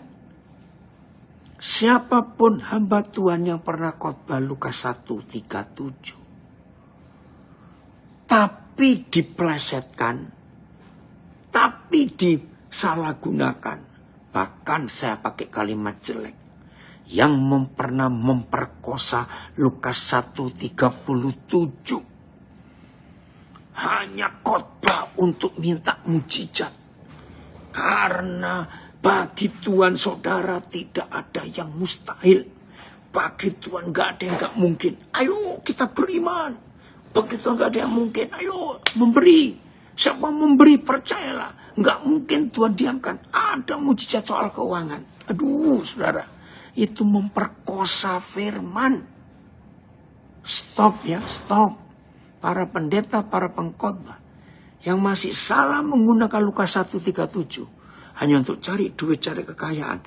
Siapapun hamba Tuhan yang pernah khotbah Lukas 1:37, tapi dipelesetkan, tapi disalahgunakan. Bahkan saya pakai kalimat jelek. Yang pernah memperkosa Lukas 1:37. Hanya khotbah untuk minta mujizat. Karena bagi Tuhan saudara tidak ada yang mustahil. Bagi Tuhan gak ada yang gak mungkin. Ayo kita beriman. Bagi Tuhan gak ada yang mungkin. Ayo memberi. Siapa memberi percayalah. Nggak mungkin Tuhan diamkan. Ada mujizat soal keuangan. Aduh saudara. Itu memperkosa firman. Stop ya, stop. Para pendeta, para pengkhotbah yang masih salah menggunakan Lukas 1:37. Hanya untuk cari duit, cari kekayaan.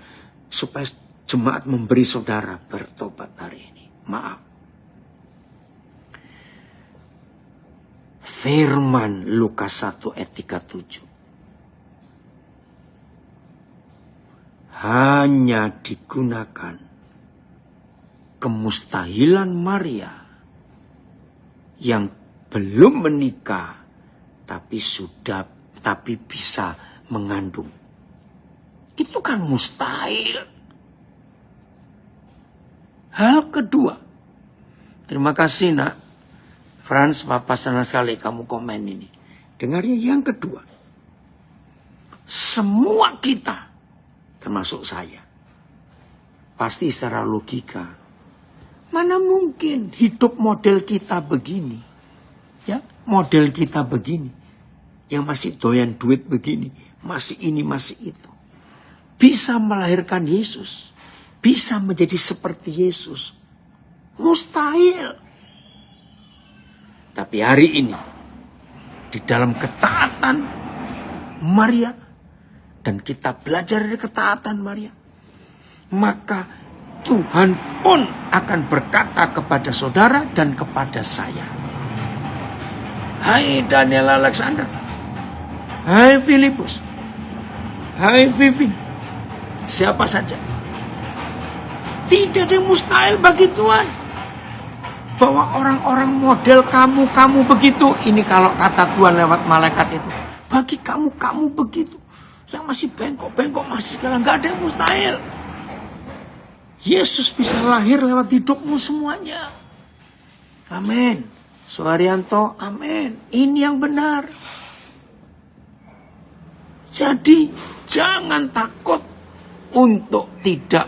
Supaya jemaat memberi saudara bertobat hari ini. Maaf. Firman Lukas 1:37. Hanya digunakan kemustahilan Maria yang belum menikah tapi bisa mengandung. Itu kan mustahil. Hal kedua. Terima kasih nak. Frans, Papa senang sekali kamu komen ini. Dengar ya yang kedua. semua kita, termasuk saya, pasti secara logika, mana mungkin hidup model kita begini, ya, model kita begini, yang masih doyan duit begini, masih ini, masih itu, bisa melahirkan Yesus, bisa menjadi seperti Yesus, mustahil. Tapi hari ini, di dalam ketaatan Maria, dan kita belajar dari ketaatan Maria, maka Tuhan pun akan berkata kepada saudara dan kepada saya. Hai Daniel Alexander, hai Filipus, hai Vivin, siapa saja, tidak ada yang mustahil bagi Tuhan. Bahwa orang-orang model kamu begitu. Ini kalau kata Tuhan lewat malaikat itu. Bagi kamu begitu. Yang masih bengkok-bengkok, masih segala. Gak ada yang mustahil. Yesus bisa lahir lewat hidupmu semuanya. Amin. Suharyanto, amin. Ini yang benar. Jadi, jangan takut untuk tidak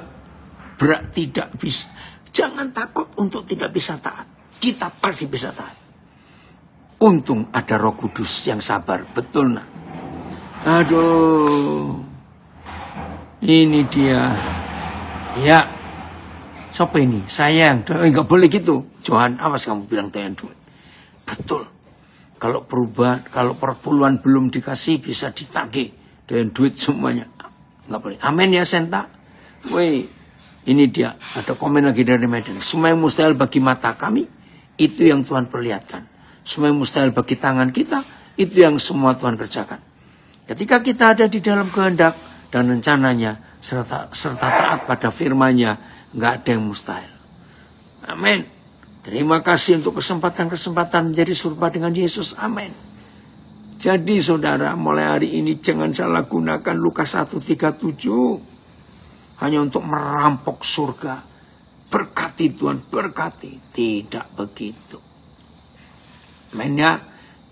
bisa. Jangan takut untuk tidak bisa taat. Kita pasti bisa taat. Untung ada Roh Kudus yang sabar. Betul nak? Aduh. Ini dia. Ya. Siapa ini? Saya yang enggak boleh gitu. Johan, awas kamu bilang doyan duit. Betul. Kalau perubahan, kalau perpuluhan belum dikasih bisa ditagih. Doyan duit semuanya. Enggak boleh. Amin ya Senta. Woi. Ini dia, ada komen lagi dari Medan. Semua yang mustahil bagi mata kami, itu yang Tuhan perlihatkan. Semua yang mustahil bagi tangan kita, itu yang semua Tuhan kerjakan. Ketika kita ada di dalam kehendak dan rencananya, serta taat pada firman-Nya, nggak ada yang mustahil. Amin. Terima kasih untuk kesempatan-kesempatan menjadi serupa dengan Yesus. Amin. Jadi saudara, mulai hari ini jangan salah gunakan Lukas 1:37. Hanya untuk merampok surga. Berkati Tuhan, berkati. Tidak begitu. Mainnya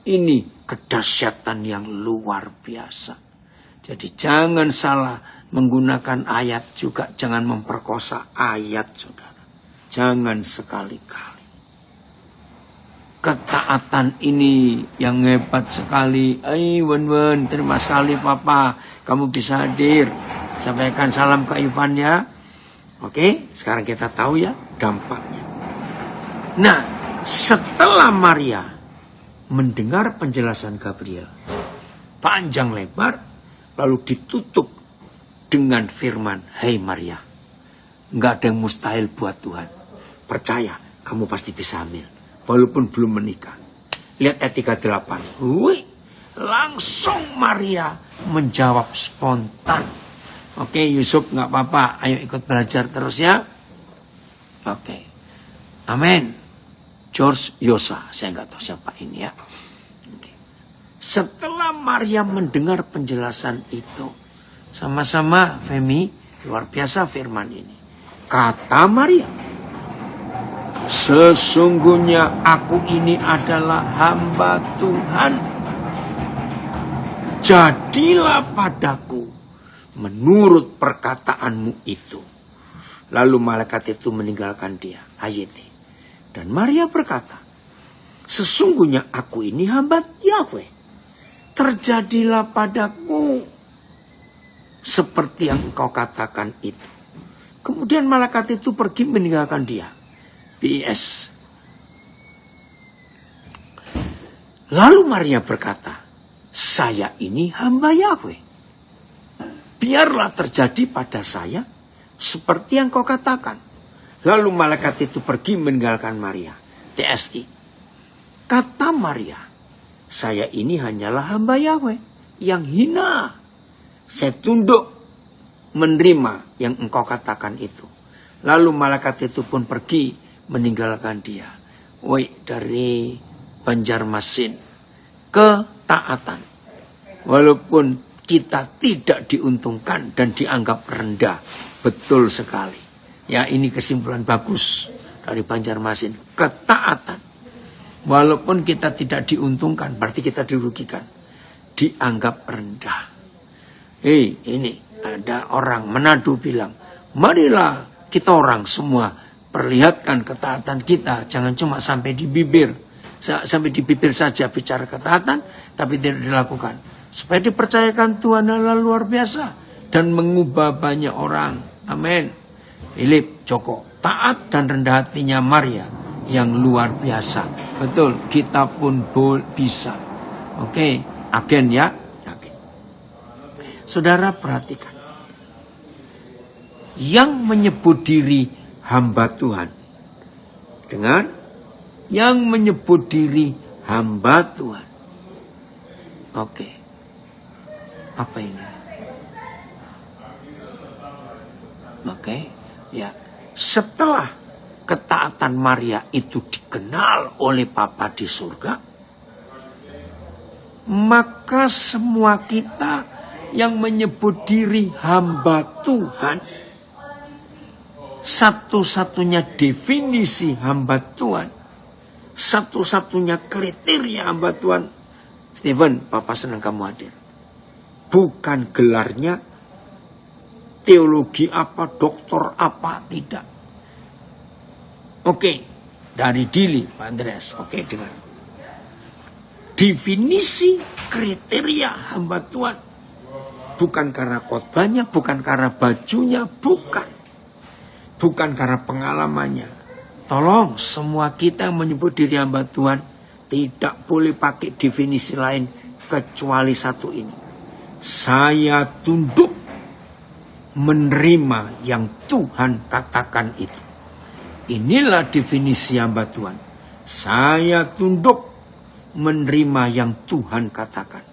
ini kedahsyatan yang luar biasa. Jadi jangan salah menggunakan ayat juga. Jangan memperkosa ayat, saudara. Jangan sekali-kali. Ketaatan ini yang hebat sekali. Wen, terima sekali Papa. Kamu bisa hadir. Sampaikan salam ke Ivan ya. Oke, sekarang kita tahu ya dampaknya. Nah, setelah Maria mendengar penjelasan Gabriel panjang lebar, lalu ditutup dengan firman, "Hai Maria, nggak ada yang mustahil buat Tuhan. Percaya, kamu pasti bisa hamil, walaupun belum menikah." Lihat ayat 38. Wih, langsung Maria menjawab spontan. Oke, Yusuf nggak apa-apa, ayo ikut belajar terus ya. Oke, amin. George Yosa, saya nggak tahu siapa ini ya. Oke. Setelah Maria mendengar penjelasan itu, sama-sama Femi, luar biasa firman ini. Kata Maria, sesungguhnya aku ini adalah hamba Tuhan. Jadilah padaku menurut perkataanmu itu. Lalu malaikat itu meninggalkan dia. Ayat ini. Dan Maria berkata, sesungguhnya aku ini hamba Yahweh. Terjadilah padaku seperti yang engkau katakan itu. Kemudian malaikat itu pergi meninggalkan dia. PS. Lalu Maria berkata, saya ini hamba Yahweh. Biarlah terjadi pada saya seperti yang kau katakan. Lalu malaikat itu pergi meninggalkan Maria. TSI. Kata Maria, saya ini hanyalah hamba Yahweh yang hina. Saya tunduk menerima yang engkau katakan itu. Lalu malaikat itu pun pergi meninggalkan dia. Woi, dari Banjarmasin. Ketaatan. Walaupun kita tidak diuntungkan dan dianggap rendah. Betul sekali. Ya, ini kesimpulan bagus dari Banjarmasin. Ketaatan. Walaupun kita tidak diuntungkan, berarti kita dirugikan. Dianggap rendah. Hei, ini ada orang Manado bilang, marilah kita orang semua perlihatkan ketaatan kita. Jangan cuma sampai di bibir. Sampai di bibir saja bicara ketaatan, tapi tidak dilakukan. Supaya dipercayakan Tuhan adalah luar biasa. Dan mengubah banyak orang. Amin. Philip, Joko, taat dan rendah hatinya Maria yang luar biasa. Betul, kita pun bisa. Oke, agen ya. Agen. Saudara perhatikan. Yang menyebut diri hamba Tuhan. Dengan yang menyebut diri hamba Tuhan. Oke. Apa ini? Oke. Ya. Setelah ketaatan Maria itu dikenal oleh Bapa di surga, maka semua kita yang menyebut diri hamba Tuhan, satu-satunya definisi hamba Tuhan, satu-satunya kriteria hamba Tuhan, Steven, Papa senang kamu hadir. Bukan gelarnya, teologi apa, doktor apa, tidak. Oke, dari Dili, Pak Andreas. Oke, dengar. Definisi kriteria hamba Tuhan. Bukan karena khotbahnya, bukan karena bajunya, bukan. Bukan karena pengalamannya. Tolong semua kita yang menyebut diri hamba Tuhan tidak boleh pakai definisi lain kecuali satu ini. Saya tunduk menerima yang Tuhan katakan itu. Inilah definisi hamba Tuhan. Saya tunduk menerima yang Tuhan katakan.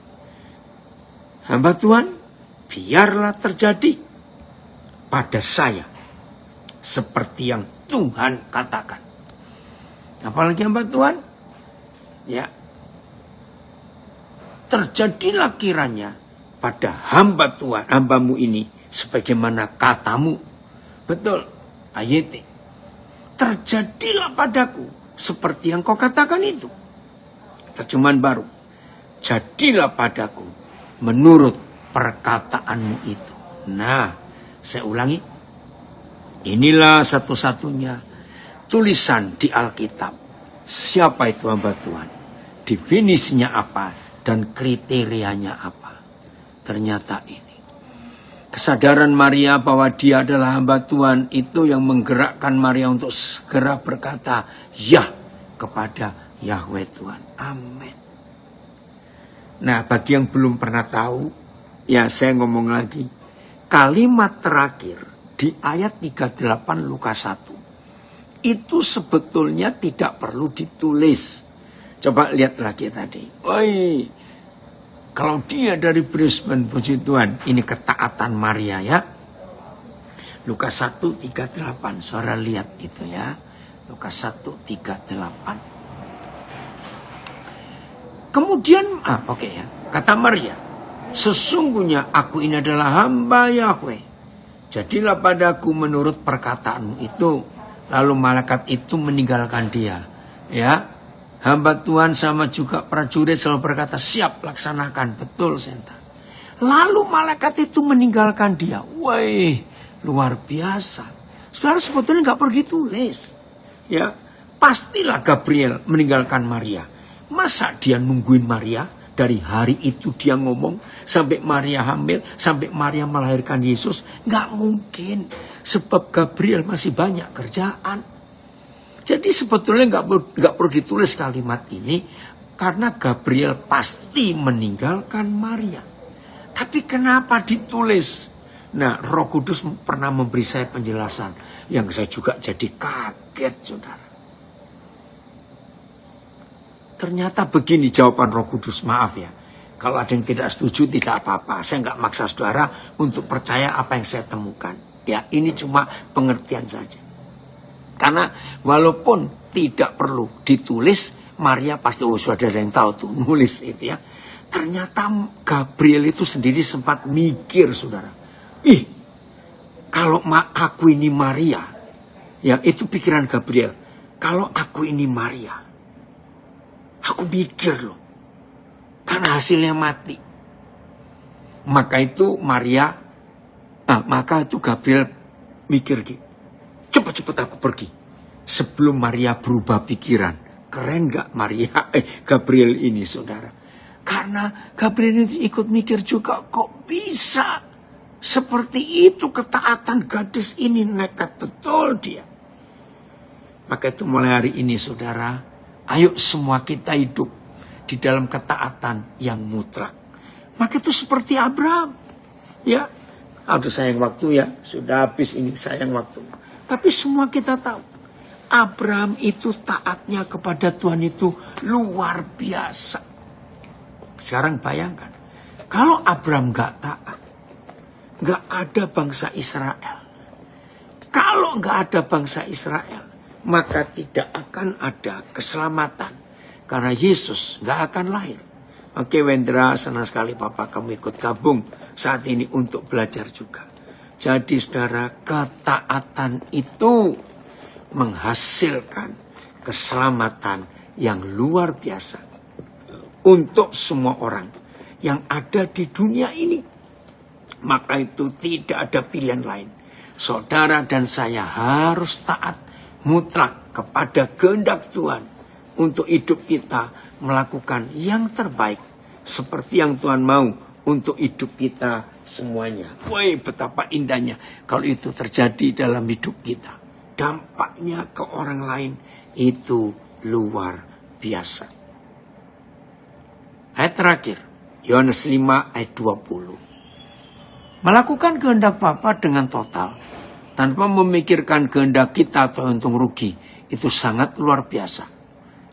Hamba Tuhan, biarlah terjadi pada saya seperti yang Tuhan katakan. Apalagi hamba Tuhan? Ya. Terjadilah kiranya pada hamba Tuhan, hambamu ini sebagaimana katamu. Betul, ayat. Terjadilah padaku seperti yang kau katakan itu. Terjemahan baru. Jadilah padaku menurut perkataanmu itu. Nah, saya ulangi. Inilah satu-satunya tulisan di Alkitab. Siapa itu hamba Tuhan? Definisinya apa? Dan kriterianya apa? Ternyata ini. Kesadaran Maria bahwa dia adalah hamba Tuhan itu yang menggerakkan Maria untuk segera berkata ya kepada Yahweh Tuhan. Amin. Nah, bagi yang belum pernah tahu, ya saya ngomong lagi. Kalimat terakhir di ayat 38 Lukas 1 itu sebetulnya tidak perlu ditulis. Coba lihat lagi tadi. Woi, kalau dia dari Brisbane, puji Tuhan, ini ketaatan Maria ya. Lukas 1:38, saudara lihat itu ya. Lukas 1:38. Kemudian, ya, kata Maria, sesungguhnya aku ini adalah hamba Yahweh. Jadilah padaku menurut perkataanmu itu. Lalu malaikat itu meninggalkan dia. Ya, hamba Tuhan sama juga prajurit selalu berkata, siap laksanakan. Betul, Senta. Lalu malaikat itu meninggalkan dia. Wah, luar biasa. Saudara sebetulnya nggak perlu ditulis. Ya, pastilah Gabriel meninggalkan Maria. Masa dia nungguin Maria? Dari hari itu dia ngomong sampai Maria hamil, sampai Maria melahirkan Yesus. Nggak mungkin. Sebab Gabriel masih banyak kerjaan. Jadi sebetulnya nggak perlu ditulis kalimat ini. Karena Gabriel pasti meninggalkan Maria. Tapi kenapa ditulis? Nah, Roh Kudus pernah memberi saya penjelasan. Yang saya juga jadi kaget, saudara. Ternyata begini jawaban Roh Kudus, maaf ya. Kalau ada yang tidak setuju tidak apa-apa. Saya nggak maksa saudara untuk percaya apa yang saya temukan. Ya, ini cuma pengertian saja. Karena walaupun tidak perlu ditulis, Maria pasti sudah ada yang tahu tuh nulis itu ya. Ternyata Gabriel itu sendiri sempat mikir, saudara. Kalau aku ini Maria, ya itu pikiran Gabriel. Kalau aku ini Maria, aku mikir loh. Karena hasilnya mati. Maka itu Gabriel mikir gitu. Cepat-cepat aku pergi. Sebelum Maria berubah pikiran. Keren gak Gabriel ini, saudara? Karena Gabriel itu ikut mikir juga, kok bisa seperti itu ketaatan gadis ini, nekat betul dia. Maka itu mulai hari ini, saudara, ayo semua kita hidup di dalam ketaatan yang mutlak. Maka itu seperti Abraham. Ya, aduh sayang waktu ya, sudah habis ini sayang waktu. Tapi semua kita tahu, Abraham itu taatnya kepada Tuhan itu luar biasa. Sekarang bayangkan, kalau Abraham gak taat, gak ada bangsa Israel. Kalau gak ada bangsa Israel, maka tidak akan ada keselamatan. Karena Yesus gak akan lahir. Oke Wendra, senang sekali Papa kamu ikut gabung saat ini untuk belajar juga. Jadi saudara, ketaatan itu menghasilkan keselamatan yang luar biasa untuk semua orang yang ada di dunia ini. Maka itu tidak ada pilihan lain. Saudara dan saya harus taat mutlak kepada kehendak Tuhan untuk hidup kita melakukan yang terbaik seperti yang Tuhan mau untuk hidup kita semuanya. Woi, betapa indahnya kalau itu terjadi dalam hidup kita. Dampaknya ke orang lain itu luar biasa. Ayat terakhir, Yohanes 5 ayat 20. Melakukan kehendak Bapa dengan total, tanpa memikirkan kehendak kita atau untung rugi, itu sangat luar biasa.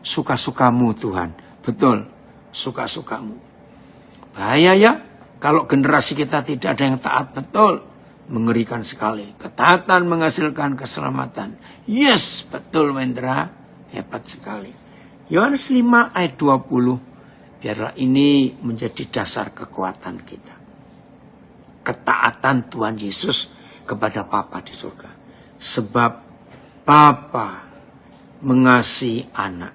Suka-sukamu Tuhan, betul, suka-sukamu. Bahaya ya, kalau generasi kita tidak ada yang taat, betul, mengerikan sekali. Ketaatan menghasilkan keselamatan. Yes, betul Wendra, hebat sekali. Yohanes 5 ayat 20, biarlah ini menjadi dasar kekuatan kita. Ketaatan Tuhan Yesus kepada Bapa di surga. Sebab Bapa mengasihi anak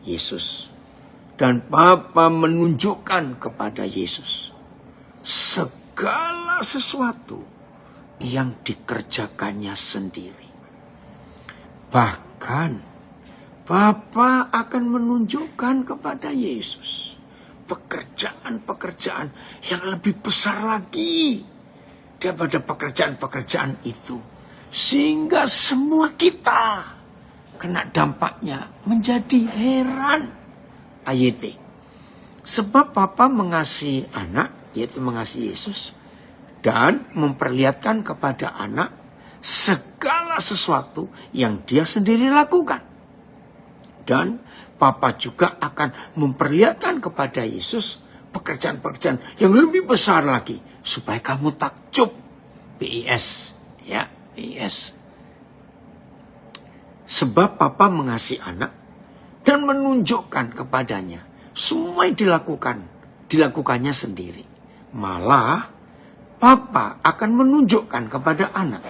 Yesus. Dan Bapa menunjukkan kepada Yesus segala sesuatu yang dikerjakannya sendiri. Bahkan Bapa akan menunjukkan kepada Yesus pekerjaan-pekerjaan yang lebih besar lagi daripada pekerjaan-pekerjaan itu. Sehingga semua kita kena dampaknya, menjadi heran. Ayat. Sebab Bapa mengasihi anak, yaitu mengasihi Yesus, dan memperlihatkan kepada anak segala sesuatu yang dia sendiri lakukan. Dan Bapa juga akan memperlihatkan kepada Yesus pekerjaan-pekerjaan yang lebih besar lagi, supaya kamu takjub. BIS, ya, BIS. Sebab Bapa mengasihi anak dan menunjukkan kepadanya semua yang dilakukannya sendiri. Malah Bapa akan menunjukkan kepada anak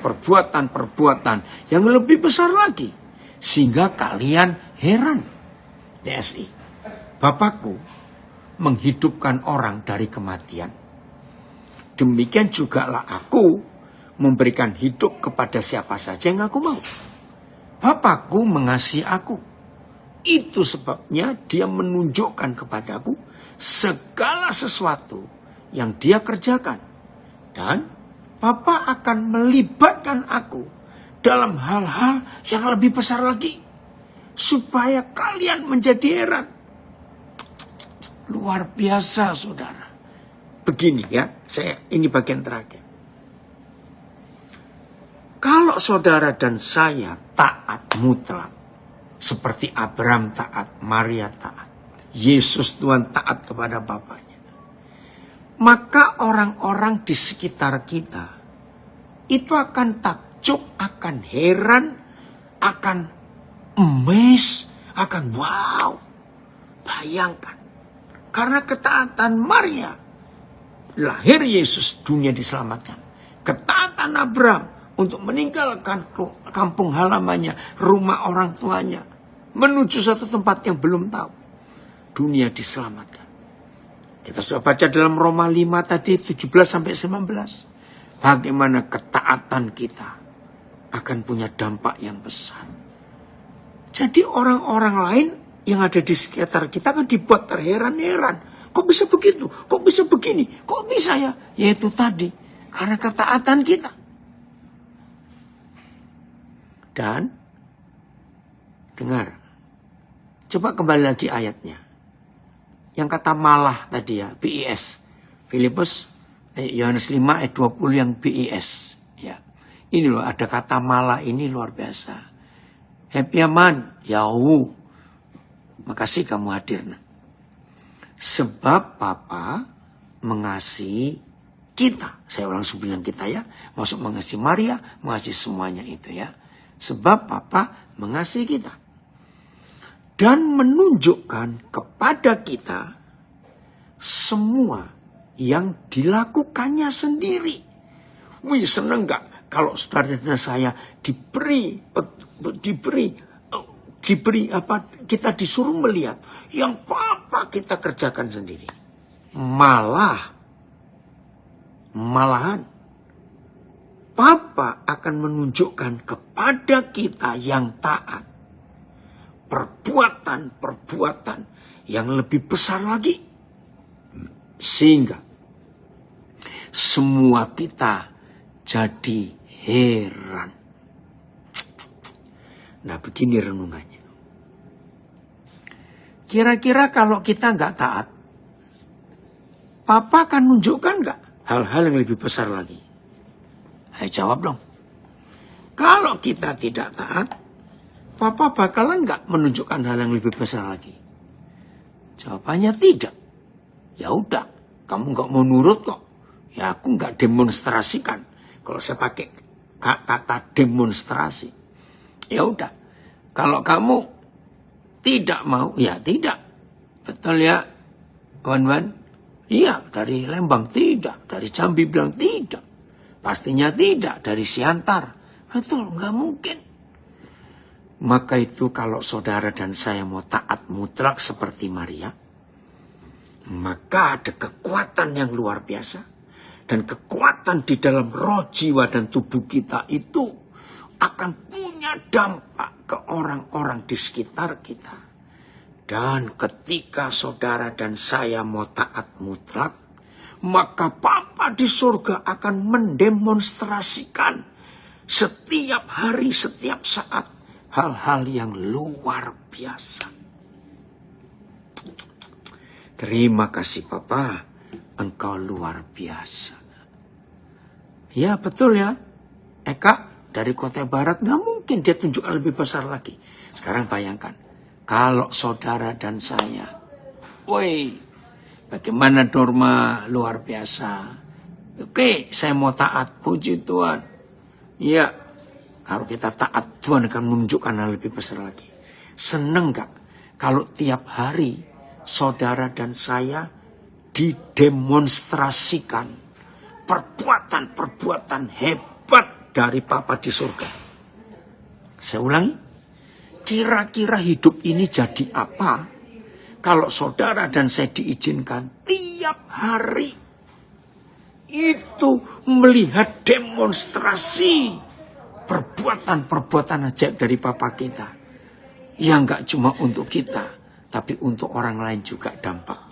perbuatan-perbuatan yang lebih besar lagi, sehingga kalian heran. TSI, Bapakku menghidupkan orang dari kematian. Demikian jugalah aku memberikan hidup kepada siapa saja yang aku mau. Bapakku mengasihi aku. Itu sebabnya dia menunjukkan kepadaku segala sesuatu yang dia kerjakan. Dan Bapa akan melibatkan aku dalam hal-hal yang lebih besar lagi, supaya kalian menjadi heran. Luar biasa saudara. Begini ya, ini bagian terakhir. Kalau saudara dan saya taat mutlak, seperti Abraham taat, Maria taat, Yesus Tuhan taat kepada Bapaknya, maka orang-orang di sekitar kita itu akan takjub, akan heran, akan amazed, akan wow. Bayangkan, karena ketaatan Maria, lahir Yesus, dunia diselamatkan. Ketaatan Abraham untuk meninggalkan kampung halamannya, rumah orang tuanya, menuju satu tempat yang belum tahu, dunia diselamatkan. Kita sudah baca dalam Roma 5 tadi 17-19. Bagaimana ketaatan kita akan punya dampak yang besar. Jadi orang-orang lain yang ada di sekitar kita kan dibuat terheran-heran. Kok bisa begitu? Kok bisa begini? Kok bisa ya? Yaitu tadi, karena ketaatan kita. Dan, dengar, coba kembali lagi ayatnya. Yang kata malah tadi ya, BIS. Filipus, Yohanes 5 ayat 20 yang BIS. Ya. Ini loh, ada kata malah ini luar biasa. Hepiaman, Yahu. Makasih kamu hadir. Sebab Papa mengasihi kita. Saya langsung bilang kita ya. Maksud mengasihi Maria, mengasihi semuanya itu ya. Sebab Papa mengasihi kita. Dan menunjukkan kepada kita semua yang dilakukannya sendiri. Wih, seneng gak kalau saudara dan saya diberi apa, kita disuruh melihat yang Papa kita kerjakan sendiri. Malahan Papa akan menunjukkan kepada kita yang taat perbuatan yang lebih besar lagi. Sehingga semua kita jadi heran. Nah, begini renungannya. Kira-kira kalau kita nggak taat, Papa akan menunjukkan nggak hal-hal yang lebih besar lagi? Ayo jawab dong. Kalau kita tidak taat, Papa bakalan nggak menunjukkan hal yang lebih besar lagi? Jawabannya tidak. Ya udah, kamu nggak mau nurut kok. Ya aku nggak demonstrasikan. Kalau saya pakai kata demonstrasi, ya udah. Kalau kamu tidak mau, ya tidak. Betul ya, kawan-kawan? Iya, dari Lembang tidak, dari Jambi bilang tidak. Pastinya tidak, dari Siantar. Betul, nggak mungkin. Maka itu kalau saudara dan saya mau taat mutlak seperti Maria, maka ada kekuatan yang luar biasa. Dan kekuatan di dalam roh, jiwa, dan tubuh kita itu akan punya dampak ke orang-orang di sekitar kita. Dan ketika saudara dan saya mau taat mutlak, maka Papa di surga akan mendemonstrasikan setiap hari, setiap saat, hal-hal yang luar biasa. Terima kasih Papa, Engkau luar biasa. Ya betul ya, Eka dari Kota Barat gak mungkin dia tunjukkan lebih besar lagi. Sekarang bayangkan, kalau saudara dan saya, woi, bagaimana Norma luar biasa. Oke, saya mau taat, puji Tuhan. Ya, kalau kita taat, Tuhan akan menunjukkan hal lebih besar lagi. Seneng gak kalau tiap hari saudara dan saya didemonstrasikan perbuatan-perbuatan hebat dari Papa di surga? Saya ulangi, kira-kira hidup ini jadi apa kalau saudara dan saya diizinkan tiap hari itu melihat demonstrasi perbuatan-perbuatan ajaib dari Papa kita, yang gak cuma untuk kita, tapi untuk orang lain juga dampak.